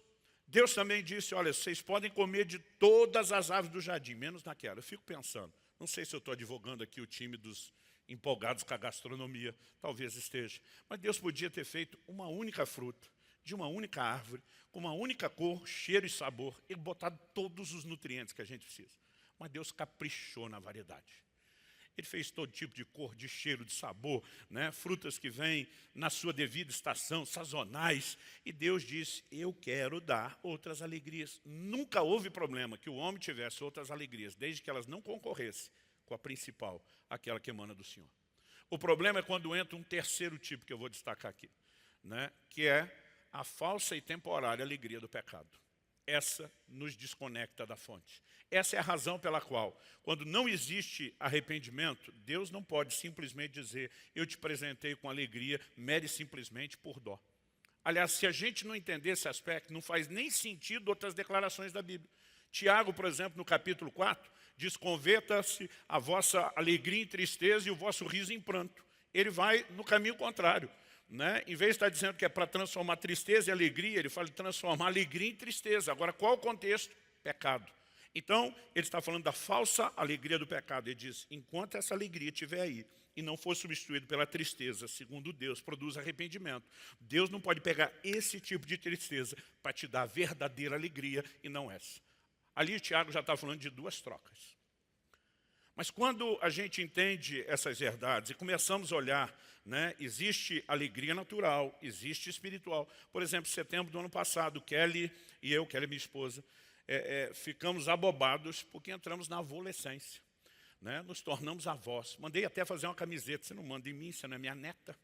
Speaker 1: Deus também disse, olha, vocês podem comer de todas as aves do jardim, menos naquela. Eu fico pensando, não sei se eu estou advogando aqui o time dos empolgados com a gastronomia, talvez esteja. Mas Deus podia ter feito uma única fruta, de uma única árvore, com uma única cor, cheiro e sabor, e botado todos os nutrientes que a gente precisa. Mas Deus caprichou na variedade. Ele fez todo tipo de cor, de cheiro, de sabor, né? Frutas que vêm na sua devida estação, sazonais. E Deus disse, eu quero dar outras alegrias. Nunca houve problema que o homem tivesse outras alegrias, desde que elas não concorressem com a principal, aquela que emana do Senhor. O problema é quando entra um terceiro tipo que eu vou destacar aqui, né? Que é a falsa e temporária alegria do pecado. Essa nos desconecta da fonte. Essa é a razão pela qual, quando não existe arrependimento, Deus não pode simplesmente dizer, eu te presentei com alegria, mere simplesmente por dó. Aliás, se a gente não entender esse aspecto, não faz nem sentido outras declarações da Bíblia. Tiago, por exemplo, no capítulo 4, diz, converta-se a vossa alegria em tristeza e o vosso riso em pranto. Ele vai no caminho contrário. Né? Em vez de estar dizendo que é para transformar tristeza em alegria, ele fala de transformar alegria em tristeza. Agora, qual o contexto? Pecado. Então, ele está falando da falsa alegria do pecado. Ele diz, enquanto essa alegria estiver aí e não for substituído pela tristeza, segundo Deus, produz arrependimento. Deus não pode pegar esse tipo de tristeza para te dar verdadeira alegria e não essa. Ali, Tiago já está falando de duas trocas. Mas quando a gente entende essas verdades e começamos a olhar, né, existe alegria natural, existe espiritual. Por exemplo, em setembro do ano passado, Kelly e eu, Kelly minha esposa, ficamos abobados porque entramos na adolescência. Né, nos tornamos avós. Mandei até fazer uma camiseta, você não manda em mim, você não é minha neta.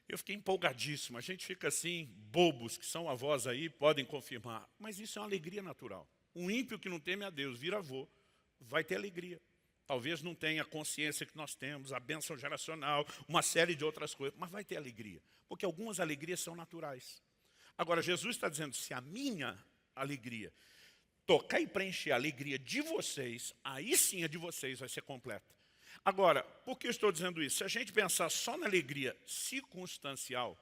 Speaker 1: Eu fiquei empolgadíssimo, a gente fica assim, bobos que são avós aí, podem confirmar. Mas isso é uma alegria natural. Um ímpio que não teme a Deus, vira avô, vai ter alegria. Talvez não tenha a consciência que nós temos, a bênção geracional, uma série de outras coisas, mas vai ter alegria. Porque algumas alegrias são naturais. Agora, Jesus está dizendo, se a minha alegria tocar e preencher a alegria de vocês, aí sim a de vocês vai ser completa. Agora, por que eu estou dizendo isso? Se a gente pensar só na alegria circunstancial,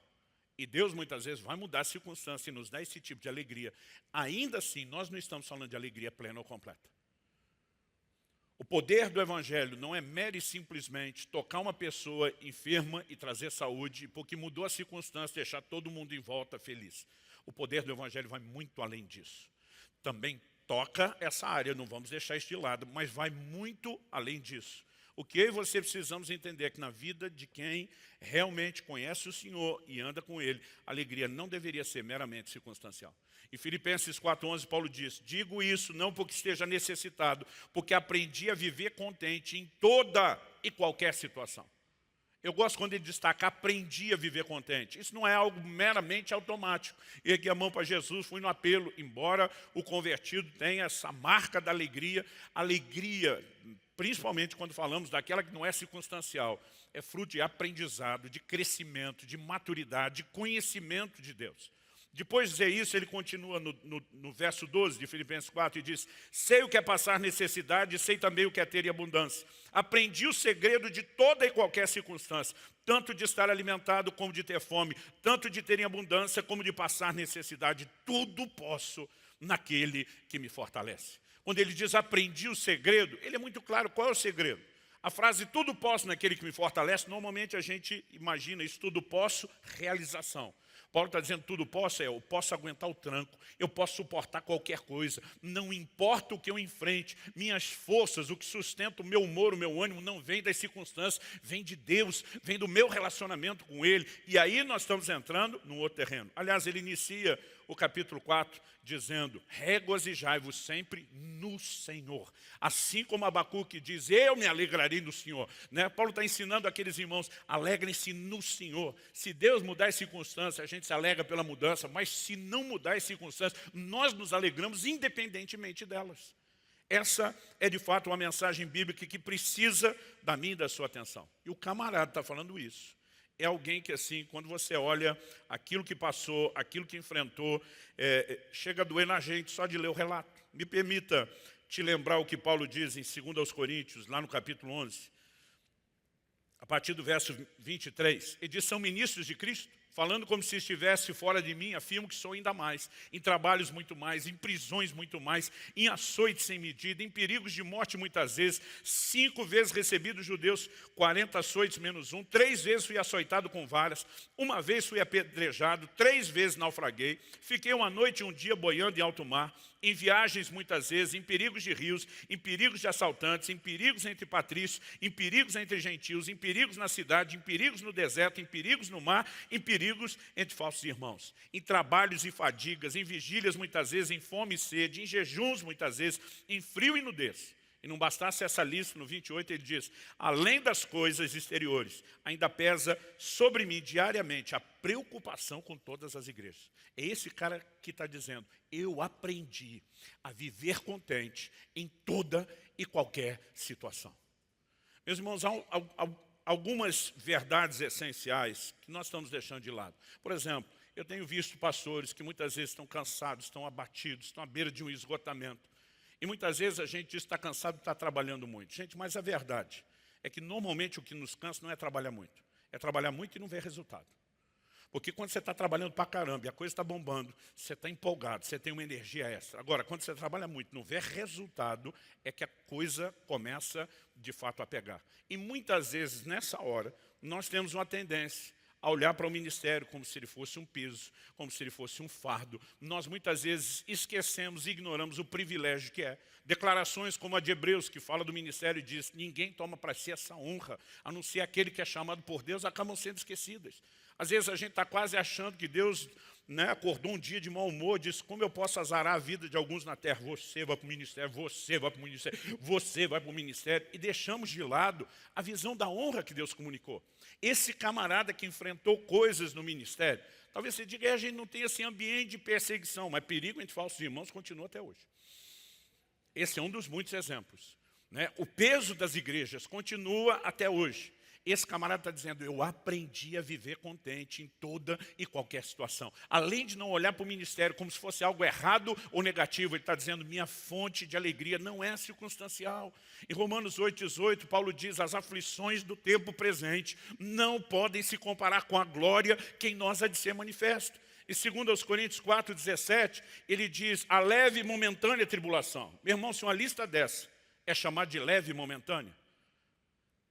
Speaker 1: e Deus muitas vezes vai mudar a circunstância e nos dar esse tipo de alegria, ainda assim nós não estamos falando de alegria plena ou completa. O poder do Evangelho não é mere e simplesmente tocar uma pessoa enferma e trazer saúde, porque mudou a circunstância, deixar todo mundo em volta feliz. O poder do Evangelho vai muito além disso. Também toca essa área, não vamos deixar isso de lado, mas vai muito além disso. O que eu e você precisamos entender é que na vida de quem realmente conhece o Senhor e anda com Ele, a alegria não deveria ser meramente circunstancial. Em Filipenses 4,11, Paulo diz, digo isso não porque esteja necessitado, porque aprendi a viver contente em toda e qualquer situação. Eu gosto quando ele destaca, aprendi a viver contente. Isso não é algo meramente automático. Ergui a mão para Jesus, fui no apelo, embora o convertido tenha essa marca da alegria, principalmente quando falamos daquela que não é circunstancial, é fruto de aprendizado, de crescimento, de maturidade, de conhecimento de Deus. Depois de dizer isso, ele continua no verso 12 de Filipenses 4 e diz, sei o que é passar necessidade e sei também o que é ter em abundância. Aprendi o segredo de toda e qualquer circunstância, tanto de estar alimentado como de ter fome, tanto de ter em abundância como de passar necessidade. Tudo posso naquele que me fortalece. Quando ele diz aprendi o segredo, ele é muito claro qual é o segredo. A frase tudo posso naquele que me fortalece, normalmente a gente imagina isso, tudo posso, realização. Paulo está dizendo tudo posso, eu posso aguentar o tranco, eu posso suportar qualquer coisa, não importa o que eu enfrente, minhas forças, o que sustenta o meu humor, o meu ânimo, não vem das circunstâncias, vem de Deus, vem do meu relacionamento com Ele. E aí nós estamos entrando num outro terreno. Aliás, ele inicia o capítulo 4 dizendo, regozijai-vos sempre no Senhor. Assim como Abacuque diz, eu me alegrarei no Senhor. Né? Paulo está ensinando aqueles irmãos, alegrem-se no Senhor. Se Deus mudar as circunstâncias, a gente se alegra pela mudança, mas se não mudar as circunstâncias, nós nos alegramos independentemente delas. Essa é de fato uma mensagem bíblica que precisa da minha e da sua atenção. E o camarada está falando isso. É alguém que assim, quando você olha aquilo que passou, aquilo que enfrentou, chega a doer na gente só de ler o relato. Me permita te lembrar o que Paulo diz em 2 Coríntios, lá no capítulo 11, a partir do verso 23. Ele diz, são ministros de Cristo, falando como se estivesse fora de mim, afirmo que sou ainda mais, em trabalhos muito mais, em prisões muito mais, em açoites sem medida, em perigos de morte muitas vezes, 5 vezes recebi dos judeus 40 açoites menos 1, 3 vezes fui açoitado com varas, 1 vez fui apedrejado, 3 vezes naufraguei, fiquei uma noite e um dia boiando em alto mar, em viagens muitas vezes, em perigos de rios, em perigos de assaltantes, em perigos entre patrícios, em perigos entre gentios, em perigos na cidade, em perigos no deserto, em perigos no mar, em perigos entre falsos irmãos, em trabalhos e fadigas, em vigílias muitas vezes, em fome e sede, em jejuns muitas vezes, em frio e nudez. E não bastasse essa lista, no 28 ele diz, além das coisas exteriores, ainda pesa sobre mim diariamente a preocupação com todas as igrejas. É esse cara que está dizendo, eu aprendi a viver contente em toda e qualquer situação. Meus irmãos, há algumas verdades essenciais que nós estamos deixando de lado. Por exemplo, eu tenho visto pastores que muitas vezes estão cansados, estão abatidos, estão à beira de um esgotamento. E muitas vezes a gente diz que está cansado e está trabalhando muito. Gente, mas a verdade é que normalmente o que nos cansa não é trabalhar muito. É trabalhar muito e não ver resultado. Porque quando você está trabalhando pra caramba e a coisa está bombando, você está empolgado, você tem uma energia extra. Agora, quando você trabalha muito e não vê resultado, é que a coisa começa de fato a pegar. E muitas vezes, nessa hora, nós temos uma tendência a olhar para o ministério como se ele fosse um peso, como se ele fosse um fardo. Nós muitas vezes esquecemos e ignoramos o privilégio que é. Declarações como a de Hebreus, que fala do ministério e diz, ninguém toma para si essa honra, a não ser aquele que é chamado por Deus, acabam sendo esquecidas. Às vezes a gente está quase achando que Deus acordou um dia de mau humor, disse, como eu posso azarar a vida de alguns na terra? Você vai para o ministério, você vai para o ministério, você vai para o ministério. E deixamos de lado a visão da honra que Deus comunicou. Esse camarada que enfrentou coisas no ministério, talvez você diga, a gente não tem esse ambiente de perseguição, mas perigo entre falsos irmãos continua até hoje. Esse é um dos muitos exemplos. O peso das igrejas continua até hoje. Esse camarada está dizendo, eu aprendi a viver contente em toda e qualquer situação. Além de não olhar para o ministério como se fosse algo errado ou negativo, ele está dizendo, minha fonte de alegria não é circunstancial. Em Romanos 8,18, Paulo diz, as aflições do tempo presente não podem se comparar com a glória que em nós há de ser manifesto. E 2 Coríntios 4,17, ele diz, a leve e momentânea tribulação. Meu irmão, se uma lista dessa é chamada de leve e momentânea,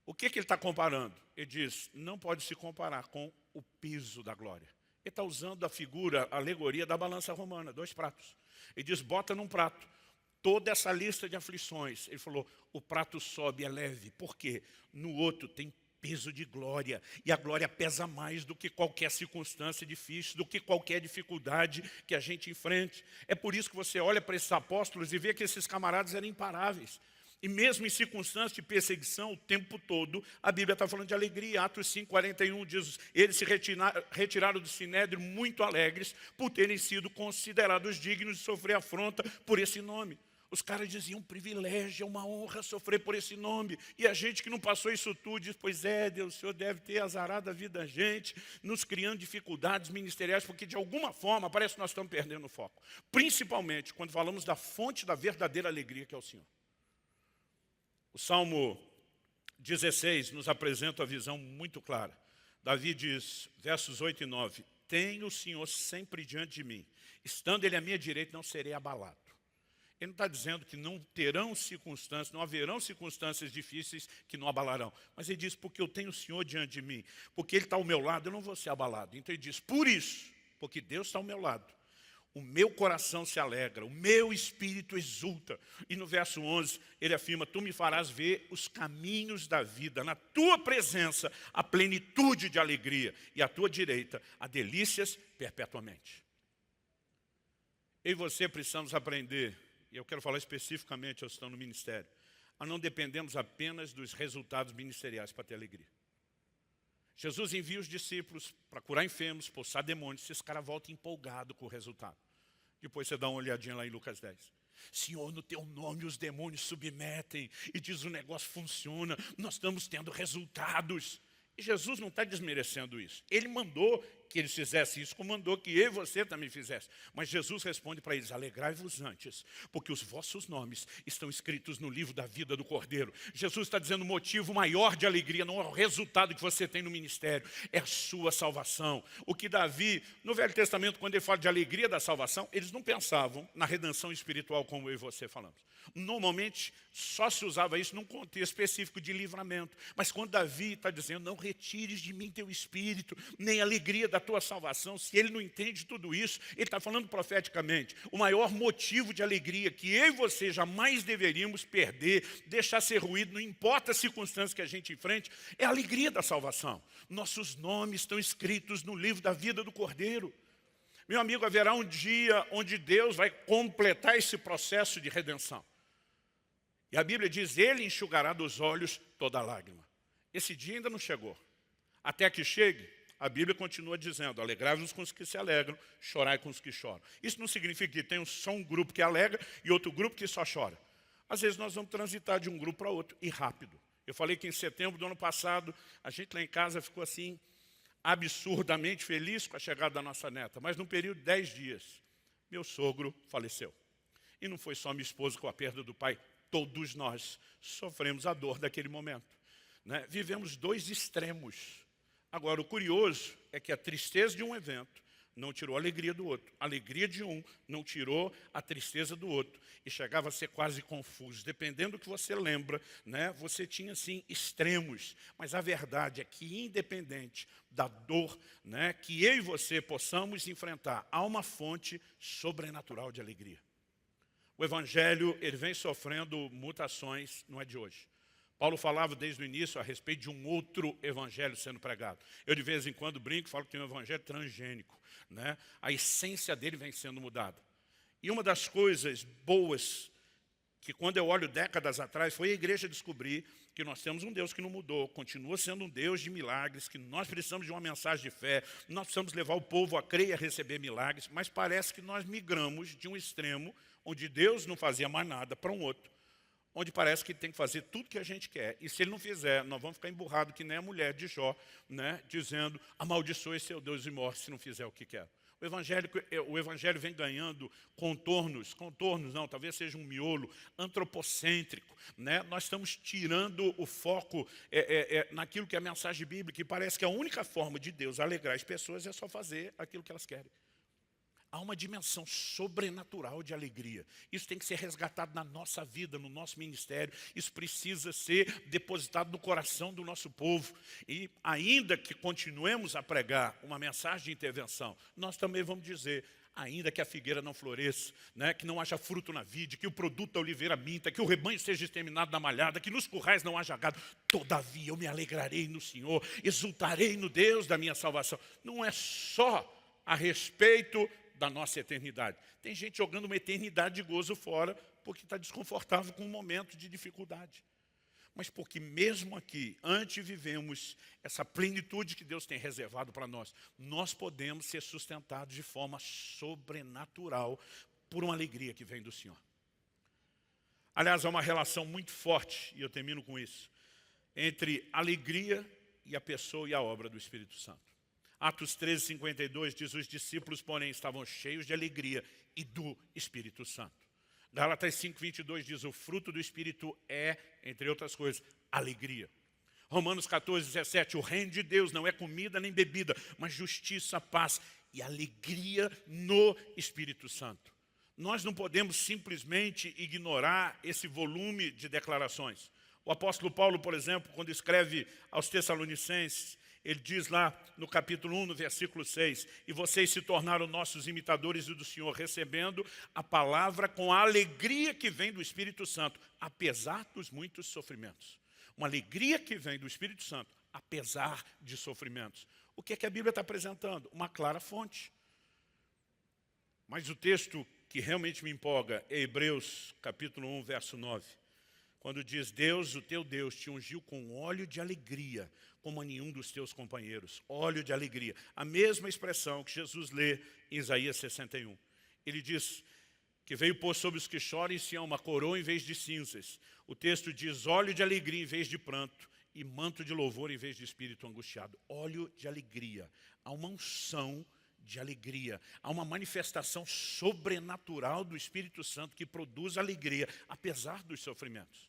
Speaker 1: o que ele está comparando? Ele diz, não pode se comparar com o peso da glória. Ele está usando a figura, a alegoria da balança romana, 2 pratos. Ele diz, bota num prato toda essa lista de aflições, ele falou, o prato sobe, é leve. Por quê? No outro tem peso de glória, e a glória pesa mais do que qualquer circunstância difícil, do que qualquer dificuldade que a gente enfrente. É por isso que você olha para esses apóstolos e vê que esses camaradas eram imparáveis. E mesmo em circunstâncias de perseguição, o tempo todo, a Bíblia está falando de alegria. Atos 5:41 diz, eles se retiraram do Sinédrio muito alegres por terem sido considerados dignos de sofrer afronta por esse nome. Os caras diziam, um privilégio, é uma honra sofrer por esse nome. E a gente que não passou isso tudo diz, pois é, Deus, o Senhor deve ter azarado a vida da gente, nos criando dificuldades ministeriais, porque de alguma forma parece que nós estamos perdendo o foco. Principalmente quando falamos da fonte da verdadeira alegria que é o Senhor. O Salmo 16 nos apresenta a visão muito clara. Davi diz, versos 8 e 9, tenho o Senhor sempre diante de mim, estando Ele à minha direita, não serei abalado. Ele não está dizendo que não terão circunstâncias, não haverão circunstâncias difíceis que não abalarão. Mas ele diz, porque eu tenho o Senhor diante de mim, porque Ele está ao meu lado, eu não vou ser abalado. Então ele diz, por isso, porque Deus está ao meu lado, o meu coração se alegra, o meu espírito exulta. E no verso 11, ele afirma, tu me farás ver os caminhos da vida, na tua presença, a plenitude de alegria, e à tua direita, a delícias perpetuamente. Eu e você precisamos aprender, e eu quero falar especificamente aos que estão no ministério, a não dependermos apenas dos resultados ministeriais para ter alegria. Jesus envia os discípulos para curar enfermos, expulsar demônios, esses caras voltam empolgados com o resultado. Depois você dá uma olhadinha lá em Lucas 10. Senhor, no teu nome os demônios submetem, e diz o negócio funciona, nós estamos tendo resultados. E Jesus não está desmerecendo isso. Ele mandou que eles fizessem isso, como mandou que eu e você também fizesse. Mas Jesus responde para eles, alegrai-vos antes, porque os vossos nomes estão escritos no livro da vida do Cordeiro. Jesus está dizendo o motivo maior de alegria, não é o resultado que você tem no ministério, é a sua salvação. O que Davi, no Velho Testamento, quando ele fala de alegria da salvação, eles não pensavam na redenção espiritual como eu e você falamos. Normalmente, só se usava isso num contexto específico de livramento. Mas quando Davi está dizendo, não retires de mim teu espírito, nem a alegria da tua salvação, se ele não entende tudo isso, ele está falando profeticamente. O maior motivo de alegria que eu e você jamais deveríamos perder, deixar ser ruído, não importa as circunstâncias que a gente enfrente, é a alegria da salvação. Nossos nomes estão escritos no livro da vida do Cordeiro. Meu amigo, haverá um dia onde Deus vai completar esse processo de redenção. E a Bíblia diz, Ele enxugará dos olhos toda lágrima. Esse dia ainda não chegou. Até que chegue, a Bíblia continua dizendo, alegrai-vos com os que se alegram, chorai com os que choram. Isso não significa que tem só um grupo que alegra e outro grupo que só chora. Às vezes nós vamos transitar de um grupo para outro, e rápido. Eu falei que em setembro do ano passado, a gente lá em casa ficou assim, absurdamente feliz com a chegada da nossa neta. Mas num período de 10 dias, meu sogro faleceu. E não foi só minha esposa com a perda do pai, todos nós sofremos a dor daquele momento. Né? Vivemos dois extremos. Agora, o curioso é que a tristeza de um evento não tirou a alegria do outro. A alegria de um não tirou a tristeza do outro. E chegava a ser quase confuso. Dependendo do que você lembra, né, você tinha, assim, extremos. Mas a verdade é que, independente da dor, né, que eu e você possamos enfrentar, há uma fonte sobrenatural de alegria. O Evangelho, ele vem sofrendo mutações, não é de hoje. Paulo falava desde o início a respeito de um outro evangelho sendo pregado. Eu de vez em quando brinco, falo que tem um evangelho transgênico. Né? A essência dele vem sendo mudada. E uma das coisas boas que quando eu olho décadas atrás foi a igreja descobrir que nós temos um Deus que não mudou, continua sendo um Deus de milagres, que nós precisamos de uma mensagem de fé, nós precisamos levar o povo a crer e a receber milagres, mas parece que nós migramos de um extremo onde Deus não fazia mais nada para um outro, onde parece que tem que fazer tudo que a gente quer. E se ele não fizer, nós vamos ficar emburrados, que nem a mulher de Jó, né, dizendo, amaldiçoe seu Deus e morre se não fizer o que quer. O evangelho vem ganhando contornos não, talvez seja um miolo antropocêntrico. Né? Nós estamos tirando o foco naquilo que é a mensagem bíblica, e parece que a única forma de Deus alegrar as pessoas é só fazer aquilo que elas querem. há uma dimensão sobrenatural de alegria. Isso tem que ser resgatado na nossa vida, no nosso ministério. Isso precisa ser depositado no coração do nosso povo. E ainda que continuemos a pregar uma mensagem de intervenção, nós também vamos dizer, ainda que a figueira não floresça, né, que não haja fruto na vide, que o produto da oliveira minta, que o rebanho seja exterminado na malhada, que nos currais não haja gado, todavia eu me alegrarei no Senhor, exultarei no Deus da minha salvação. Não é só a respeito da nossa eternidade. Tem gente jogando uma eternidade de gozo fora porque está desconfortável com um momento de dificuldade. Mas porque mesmo aqui, antes vivemos essa plenitude que Deus tem reservado para nós, nós podemos ser sustentados de forma sobrenatural por uma alegria que vem do Senhor. Aliás, há uma relação muito forte, e eu termino com isso, entre alegria e a pessoa e a obra do Espírito Santo. Atos 13, 52 diz, os discípulos, porém, estavam cheios de alegria e do Espírito Santo. Gálatas 5, 22 diz, o fruto do Espírito é, entre outras coisas, alegria. Romanos 14, 17, o reino de Deus não é comida nem bebida, mas justiça, paz e alegria no Espírito Santo. Nós não podemos simplesmente ignorar esse volume de declarações. O apóstolo Paulo, por exemplo, quando escreve aos Tessalonicenses, ele diz lá no capítulo 1, no versículo 6, e vocês se tornaram nossos imitadores do Senhor, recebendo a palavra com a alegria que vem do Espírito Santo, apesar dos muitos sofrimentos. Uma alegria que vem do Espírito Santo, apesar de sofrimentos. O que é que a Bíblia está apresentando? Uma clara fonte. Mas o texto que realmente me empolga é Hebreus, capítulo 1, verso 9. Quando diz, Deus, o teu Deus, te ungiu com óleo de alegria, como a nenhum dos teus companheiros. Óleo de alegria. A mesma expressão que Jesus lê em Isaías 61. Ele diz que veio pôr sobre os que choram em Sião uma coroa em vez de cinzas. O texto diz, óleo de alegria em vez de pranto e manto de louvor em vez de espírito angustiado. Óleo de alegria. Há uma unção de alegria. Há uma manifestação sobrenatural do Espírito Santo que produz alegria, apesar dos sofrimentos.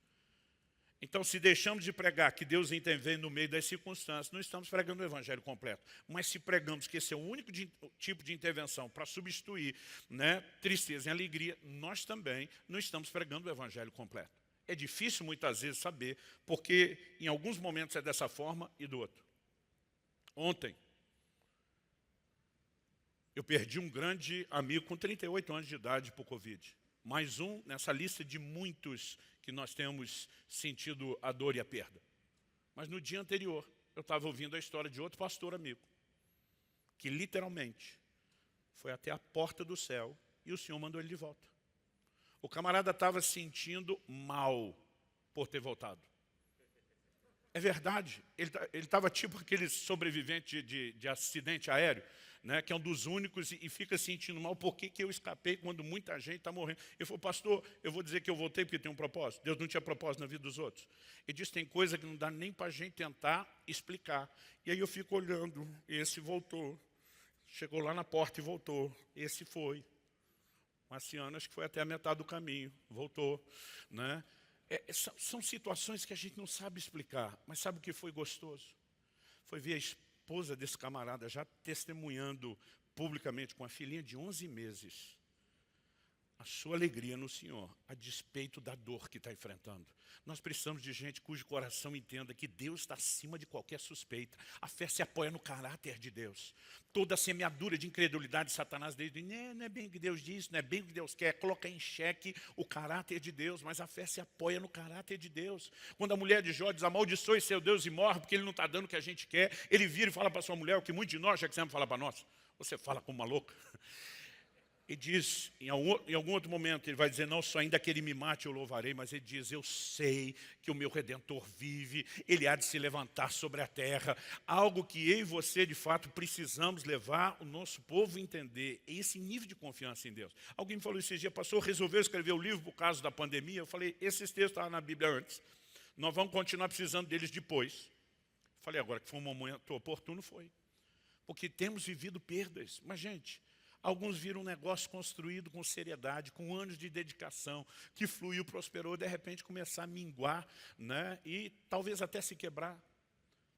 Speaker 1: Então, se deixamos de pregar que Deus intervém no meio das circunstâncias, não estamos pregando o evangelho completo. Mas se pregamos que esse é o único tipo de intervenção para substituir, né, tristeza em alegria, nós também não estamos pregando o evangelho completo. É difícil muitas vezes saber, porque em alguns momentos é dessa forma e do outro. Ontem, eu perdi um grande amigo com 38 anos de idade por Covid. Mais um nessa lista de muitos que nós temos sentido a dor e a perda. Mas no dia anterior, eu estava ouvindo a história de outro pastor amigo, que literalmente foi até a porta do céu e o Senhor mandou ele de volta. O camarada estava se sentindo mal por ter voltado. É verdade, ele estava tipo aquele sobrevivente de acidente aéreo, né, que é um dos únicos e fica sentindo mal. Por que eu escapei quando muita gente está morrendo? Ele falou, pastor, eu vou dizer que eu voltei porque tem um propósito. Deus não tinha propósito na vida dos outros. Ele disse, tem coisa que não dá nem para a gente tentar explicar. E aí eu fico olhando, esse voltou. Chegou lá na porta e voltou. Esse foi. Marciano, acho que foi até a metade do caminho. Voltou, né? São situações que a gente não sabe explicar. Mas sabe o que foi gostoso? Foi ver a esposa desse camarada já testemunhando publicamente com a filhinha de 11 meses a sua alegria no Senhor, a despeito da dor que está enfrentando. Nós precisamos de gente cujo coração entenda que Deus está acima de qualquer suspeita. A fé se apoia no caráter de Deus. Toda a semeadura de incredulidade de Satanás diz, não é bem o que Deus diz, não é bem o que Deus quer. Coloca em xeque o caráter de Deus, mas a fé se apoia no caráter de Deus. Quando a mulher de Jó diz, amaldiçoe seu Deus e morre, porque ele não está dando o que a gente quer, ele vira e fala para sua mulher o que muitos de nós já quisemos falar para nós. Você fala como uma louca. E diz, em algum outro momento, ele vai dizer, não só ainda que ele me mate, eu louvarei, mas ele diz, eu sei que o meu Redentor vive, ele há de se levantar sobre a terra. Algo que eu e você, de fato, precisamos levar o nosso povo a entender, esse nível de confiança em Deus. Alguém me falou esses dias, pastor, resolveu escrever o livro por causa da pandemia? Eu falei, esses textos estavam na Bíblia antes, nós vamos continuar precisando deles depois. Falei, agora que foi um momento oportuno, foi. Porque temos vivido perdas, mas gente... Alguns viram um negócio construído com seriedade, com anos de dedicação, que fluiu, prosperou, de repente começar a minguar, né? E talvez até se quebrar.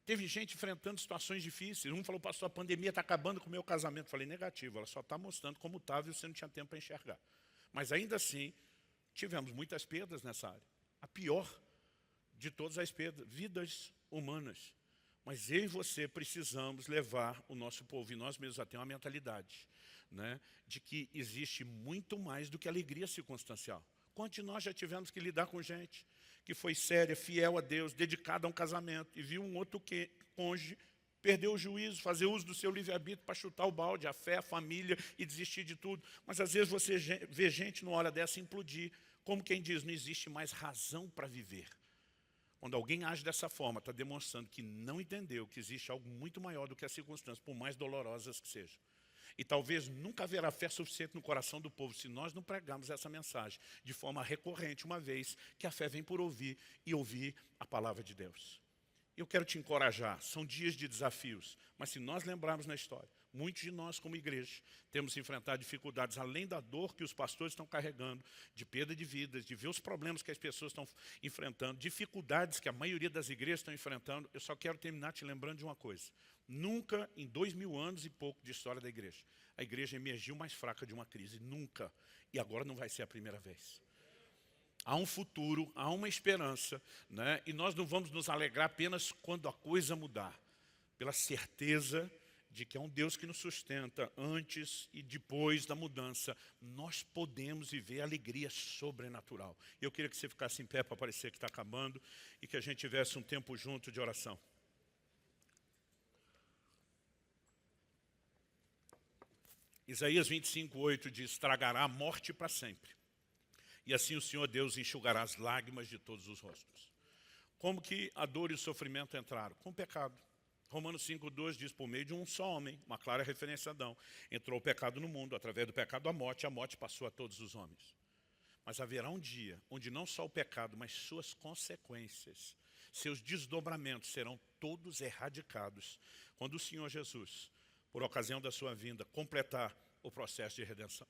Speaker 1: Teve gente enfrentando situações difíceis. Um falou, pastor, a pandemia está acabando com o meu casamento. Eu falei, negativo, ela só está mostrando como estava e você não tinha tempo para enxergar. Mas ainda assim, tivemos muitas perdas nessa área. A pior de todas as perdas, vidas humanas. Mas eu e você precisamos levar o nosso povo, e nós mesmos a ter uma mentalidade, né, de que existe muito mais do que alegria circunstancial. Quantos de nós já tivemos que lidar com gente que foi séria, fiel a Deus, dedicada a um casamento, e viu um outro cônjuge perder o juízo, fazer uso do seu livre-arbítrio para chutar o balde, a fé, a família, e desistir de tudo. Mas às vezes você vê gente numa hora dessa implodir, como quem diz, não existe mais razão para viver. Quando alguém age dessa forma, está demonstrando que não entendeu que existe algo muito maior do que as circunstâncias, por mais dolorosas que sejam. E talvez nunca haverá fé suficiente no coração do povo se nós não pregarmos essa mensagem de forma recorrente, uma vez que a fé vem por ouvir e ouvir a palavra de Deus. Eu quero te encorajar, são dias de desafios, mas se nós lembrarmos na história, muitos de nós como igreja temos enfrentado dificuldades, além da dor que os pastores estão carregando, de perda de vidas, de ver os problemas que as pessoas estão enfrentando, dificuldades que a maioria das igrejas estão enfrentando. Eu só quero terminar te lembrando de uma coisa. Nunca, em 2000 anos e pouco de história da igreja, a igreja emergiu mais fraca de uma crise. Nunca. E agora não vai ser a primeira vez. Há um futuro, há uma esperança, né? E nós não vamos nos alegrar apenas quando a coisa mudar, pela certeza de que é um Deus que nos sustenta antes e depois da mudança. Nós podemos viver alegria sobrenatural. Eu queria que você ficasse em pé para parecer que está acabando e que a gente tivesse um tempo junto de oração. Isaías 25:8 diz, tragará a morte para sempre. E assim o Senhor Deus enxugará as lágrimas de todos os rostos. Como que a dor e o sofrimento entraram? Com o pecado. Romanos 5:2 diz, por meio de um só homem, uma clara referência a Adão, entrou o pecado no mundo, através do pecado a morte passou a todos os homens. Mas haverá um dia onde não só o pecado, mas suas consequências, seus desdobramentos serão todos erradicados, quando o Senhor Jesus, por ocasião da sua vinda, completar o processo de redenção.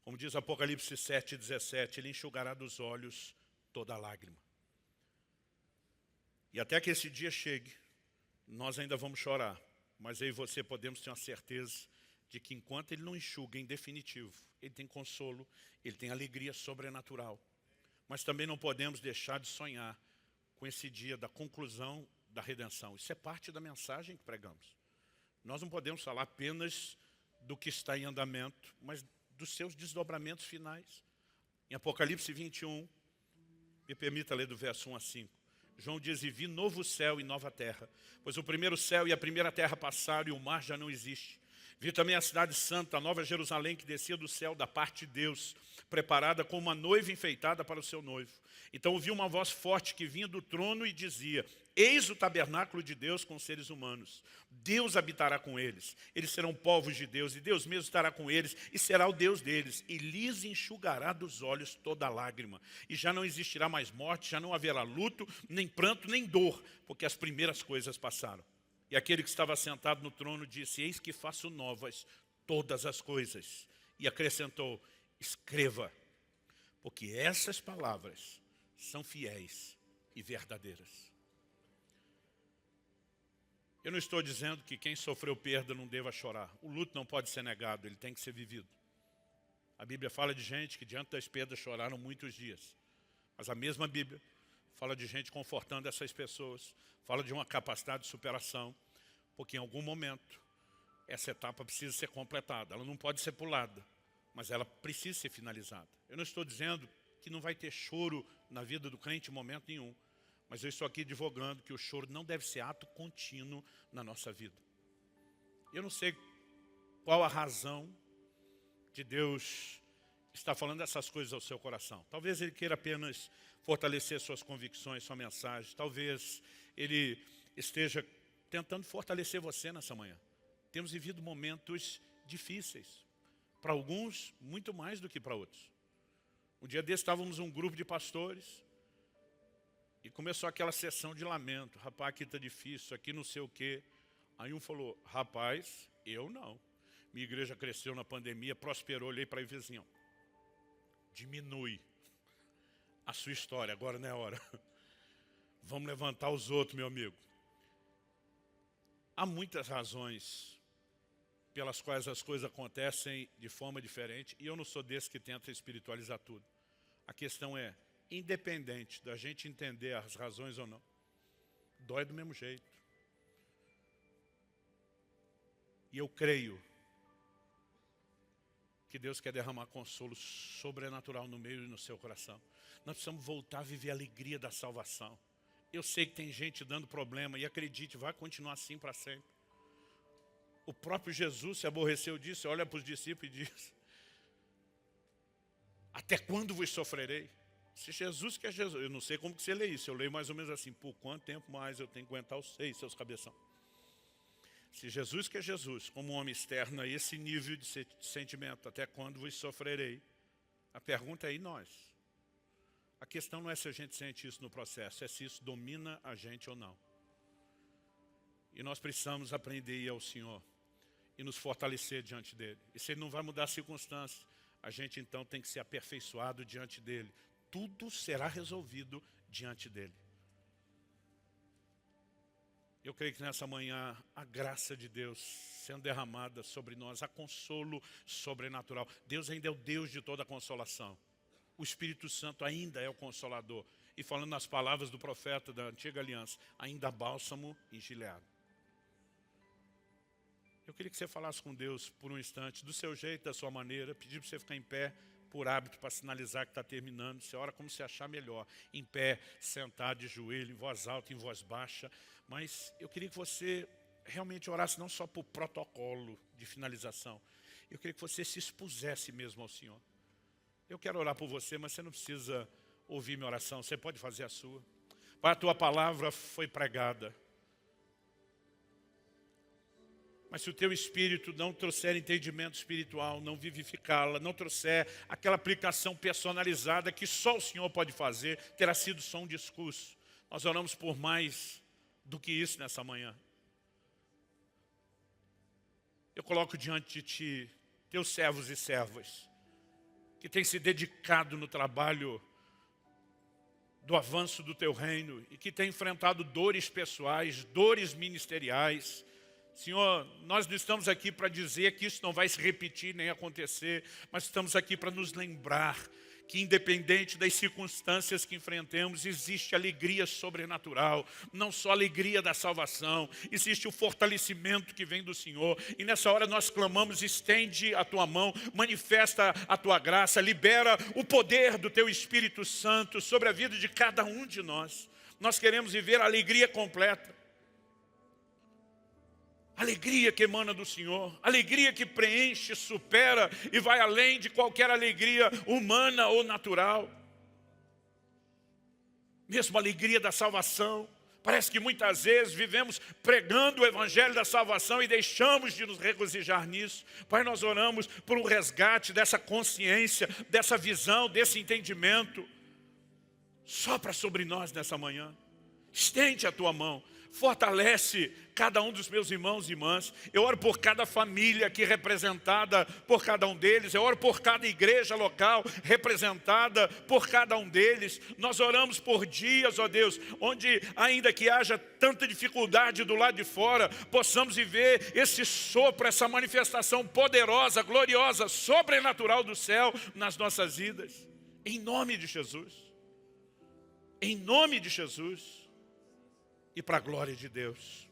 Speaker 1: Como diz Apocalipse 7:17, Ele enxugará dos olhos toda lágrima. E até que esse dia chegue, nós ainda vamos chorar, mas eu e você podemos ter uma certeza de que enquanto Ele não enxuga em definitivo, Ele tem consolo, Ele tem alegria sobrenatural. Mas também não podemos deixar de sonhar com esse dia da conclusão da redenção. Isso é parte da mensagem que pregamos. Nós não podemos falar apenas do que está em andamento, mas dos seus desdobramentos finais. Em Apocalipse 21, me permita ler do verso 1 a 5. João diz, e vi novo céu e nova terra, pois o primeiro céu e a primeira terra passaram e o mar já não existe. Vi também a cidade santa, a nova Jerusalém, que descia do céu da parte de Deus, preparada como uma noiva enfeitada para o seu noivo. Então ouvi uma voz forte que vinha do trono e dizia, eis o tabernáculo de Deus com os seres humanos. Deus habitará com eles. Eles serão povos de Deus, e Deus mesmo estará com eles, e será o Deus deles. E lhes enxugará dos olhos toda lágrima. E já não existirá mais morte, já não haverá luto, nem pranto, nem dor, porque as primeiras coisas passaram. E aquele que estava sentado no trono disse, eis que faço novas todas as coisas. E acrescentou, escreva, porque essas palavras são fiéis e verdadeiras. Eu não estou dizendo que quem sofreu perda não deva chorar. O luto não pode ser negado, ele tem que ser vivido. A Bíblia fala de gente que diante das perdas choraram muitos dias. Mas a mesma Bíblia fala de gente confortando essas pessoas, fala de uma capacidade de superação, porque em algum momento essa etapa precisa ser completada. Ela não pode ser pulada, mas ela precisa ser finalizada. Eu não estou dizendo que não vai ter choro na vida do crente em momento nenhum, mas eu estou aqui advogando que o choro não deve ser ato contínuo na nossa vida. Eu não sei qual a razão de Deus estar falando essas coisas ao seu coração. Talvez Ele queira apenas fortalecer suas convicções, sua mensagem. Talvez Ele esteja tentando fortalecer você nessa manhã. Temos vivido momentos difíceis. Para alguns, muito mais do que para outros. Um dia desse estávamos um grupo de pastores e começou aquela sessão de lamento. Rapaz, aqui está difícil, aqui não sei o quê. Aí um falou, rapaz, eu não. Minha igreja cresceu na pandemia, prosperou, olhei para ele e falei assim, diminui a sua história, agora não é hora. Vamos levantar os outros, meu amigo. Há muitas razões pelas quais as coisas acontecem de forma diferente, e eu não sou desse que tenta espiritualizar tudo. A questão é, independente da gente entender as razões ou não, dói do mesmo jeito. E eu creio que Deus quer derramar consolo sobrenatural no meio e no seu coração. Nós precisamos voltar a viver a alegria da salvação. Eu sei que tem gente dando problema, e acredite, vai continuar assim para sempre. O próprio Jesus se aborreceu disso, olha para os discípulos e diz: até quando vos sofrerei? Se Jesus que é Jesus, eu não sei como que você lê isso, eu leio mais ou menos assim: por quanto tempo mais eu tenho que aguentar os seus cabeção? Se Jesus que é Jesus, como um homem externo a esse nível de sentimento, até quando vos sofrerei? A pergunta é: e nós? A questão não é se a gente sente isso no processo, é se isso domina a gente ou não. E nós precisamos aprender a ir ao Senhor e nos fortalecer diante dEle. E se Ele não vai mudar as circunstâncias, a gente então tem que ser aperfeiçoado diante dEle. Tudo será resolvido diante dEle. Eu creio que nessa manhã a graça de Deus sendo derramada sobre nós, a consolo sobrenatural. Deus ainda é o Deus de toda consolação. O Espírito Santo ainda é o Consolador. E falando nas palavras do profeta da antiga aliança, ainda há bálsamo em Gileade. Eu queria que você falasse com Deus por um instante, do seu jeito, da sua maneira, pedir para você ficar em pé por hábito para sinalizar que está terminando. Você ora como você achar melhor, em pé, sentado, de joelho, em voz alta, em voz baixa. Mas eu queria que você realmente orasse não só por protocolo de finalização. Eu queria que você se expusesse mesmo ao Senhor. Eu quero orar por você, mas você não precisa ouvir minha oração, você pode fazer a sua. Pai, a tua palavra foi pregada. Mas se o teu espírito não trouxer entendimento espiritual, não vivificá-la, não trouxer aquela aplicação personalizada que só o Senhor pode fazer, terá sido só um discurso. Nós oramos por mais do que isso nessa manhã. Eu coloco diante de Ti, teus servos e servas, que têm se dedicado no trabalho do avanço do Teu reino e que têm enfrentado dores pessoais, dores ministeriais. Senhor, nós não estamos aqui para dizer que isso não vai se repetir nem acontecer, mas estamos aqui para nos lembrar que independente das circunstâncias que enfrentemos, existe alegria sobrenatural, não só a alegria da salvação, existe o fortalecimento que vem do Senhor. E nessa hora nós clamamos: estende a tua mão, manifesta a tua graça, libera o poder do teu Espírito Santo sobre a vida de cada um de nós. Nós queremos viver a alegria completa. Alegria que emana do Senhor, alegria que preenche, supera e vai além de qualquer alegria humana ou natural. Mesmo a alegria da salvação. Parece que muitas vezes vivemos pregando o evangelho da salvação e deixamos de nos regozijar nisso. Pai, nós oramos por um resgate dessa consciência, dessa visão, desse entendimento. Sopra sobre nós nessa manhã. Estende a tua mão. Fortalece cada um dos meus irmãos e irmãs. Eu oro por cada família aqui representada por cada um deles. Eu oro por cada igreja local representada por cada um deles. Nós oramos por dias, ó Deus, onde ainda que haja tanta dificuldade do lado de fora, possamos viver esse sopro, essa manifestação poderosa, gloriosa, sobrenatural do céu nas nossas vidas. Em nome de Jesus. Em nome de Jesus. E para a glória de Deus.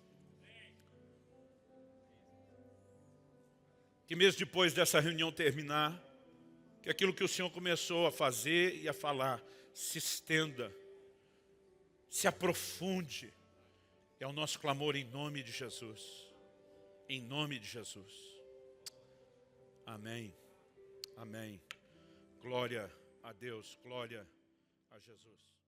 Speaker 1: Que mesmo depois dessa reunião terminar, que aquilo que o Senhor começou a fazer e a falar se estenda, se aprofunde. É o nosso clamor em nome de Jesus. Em nome de Jesus. Amém. Amém. Glória a Deus, glória a Jesus.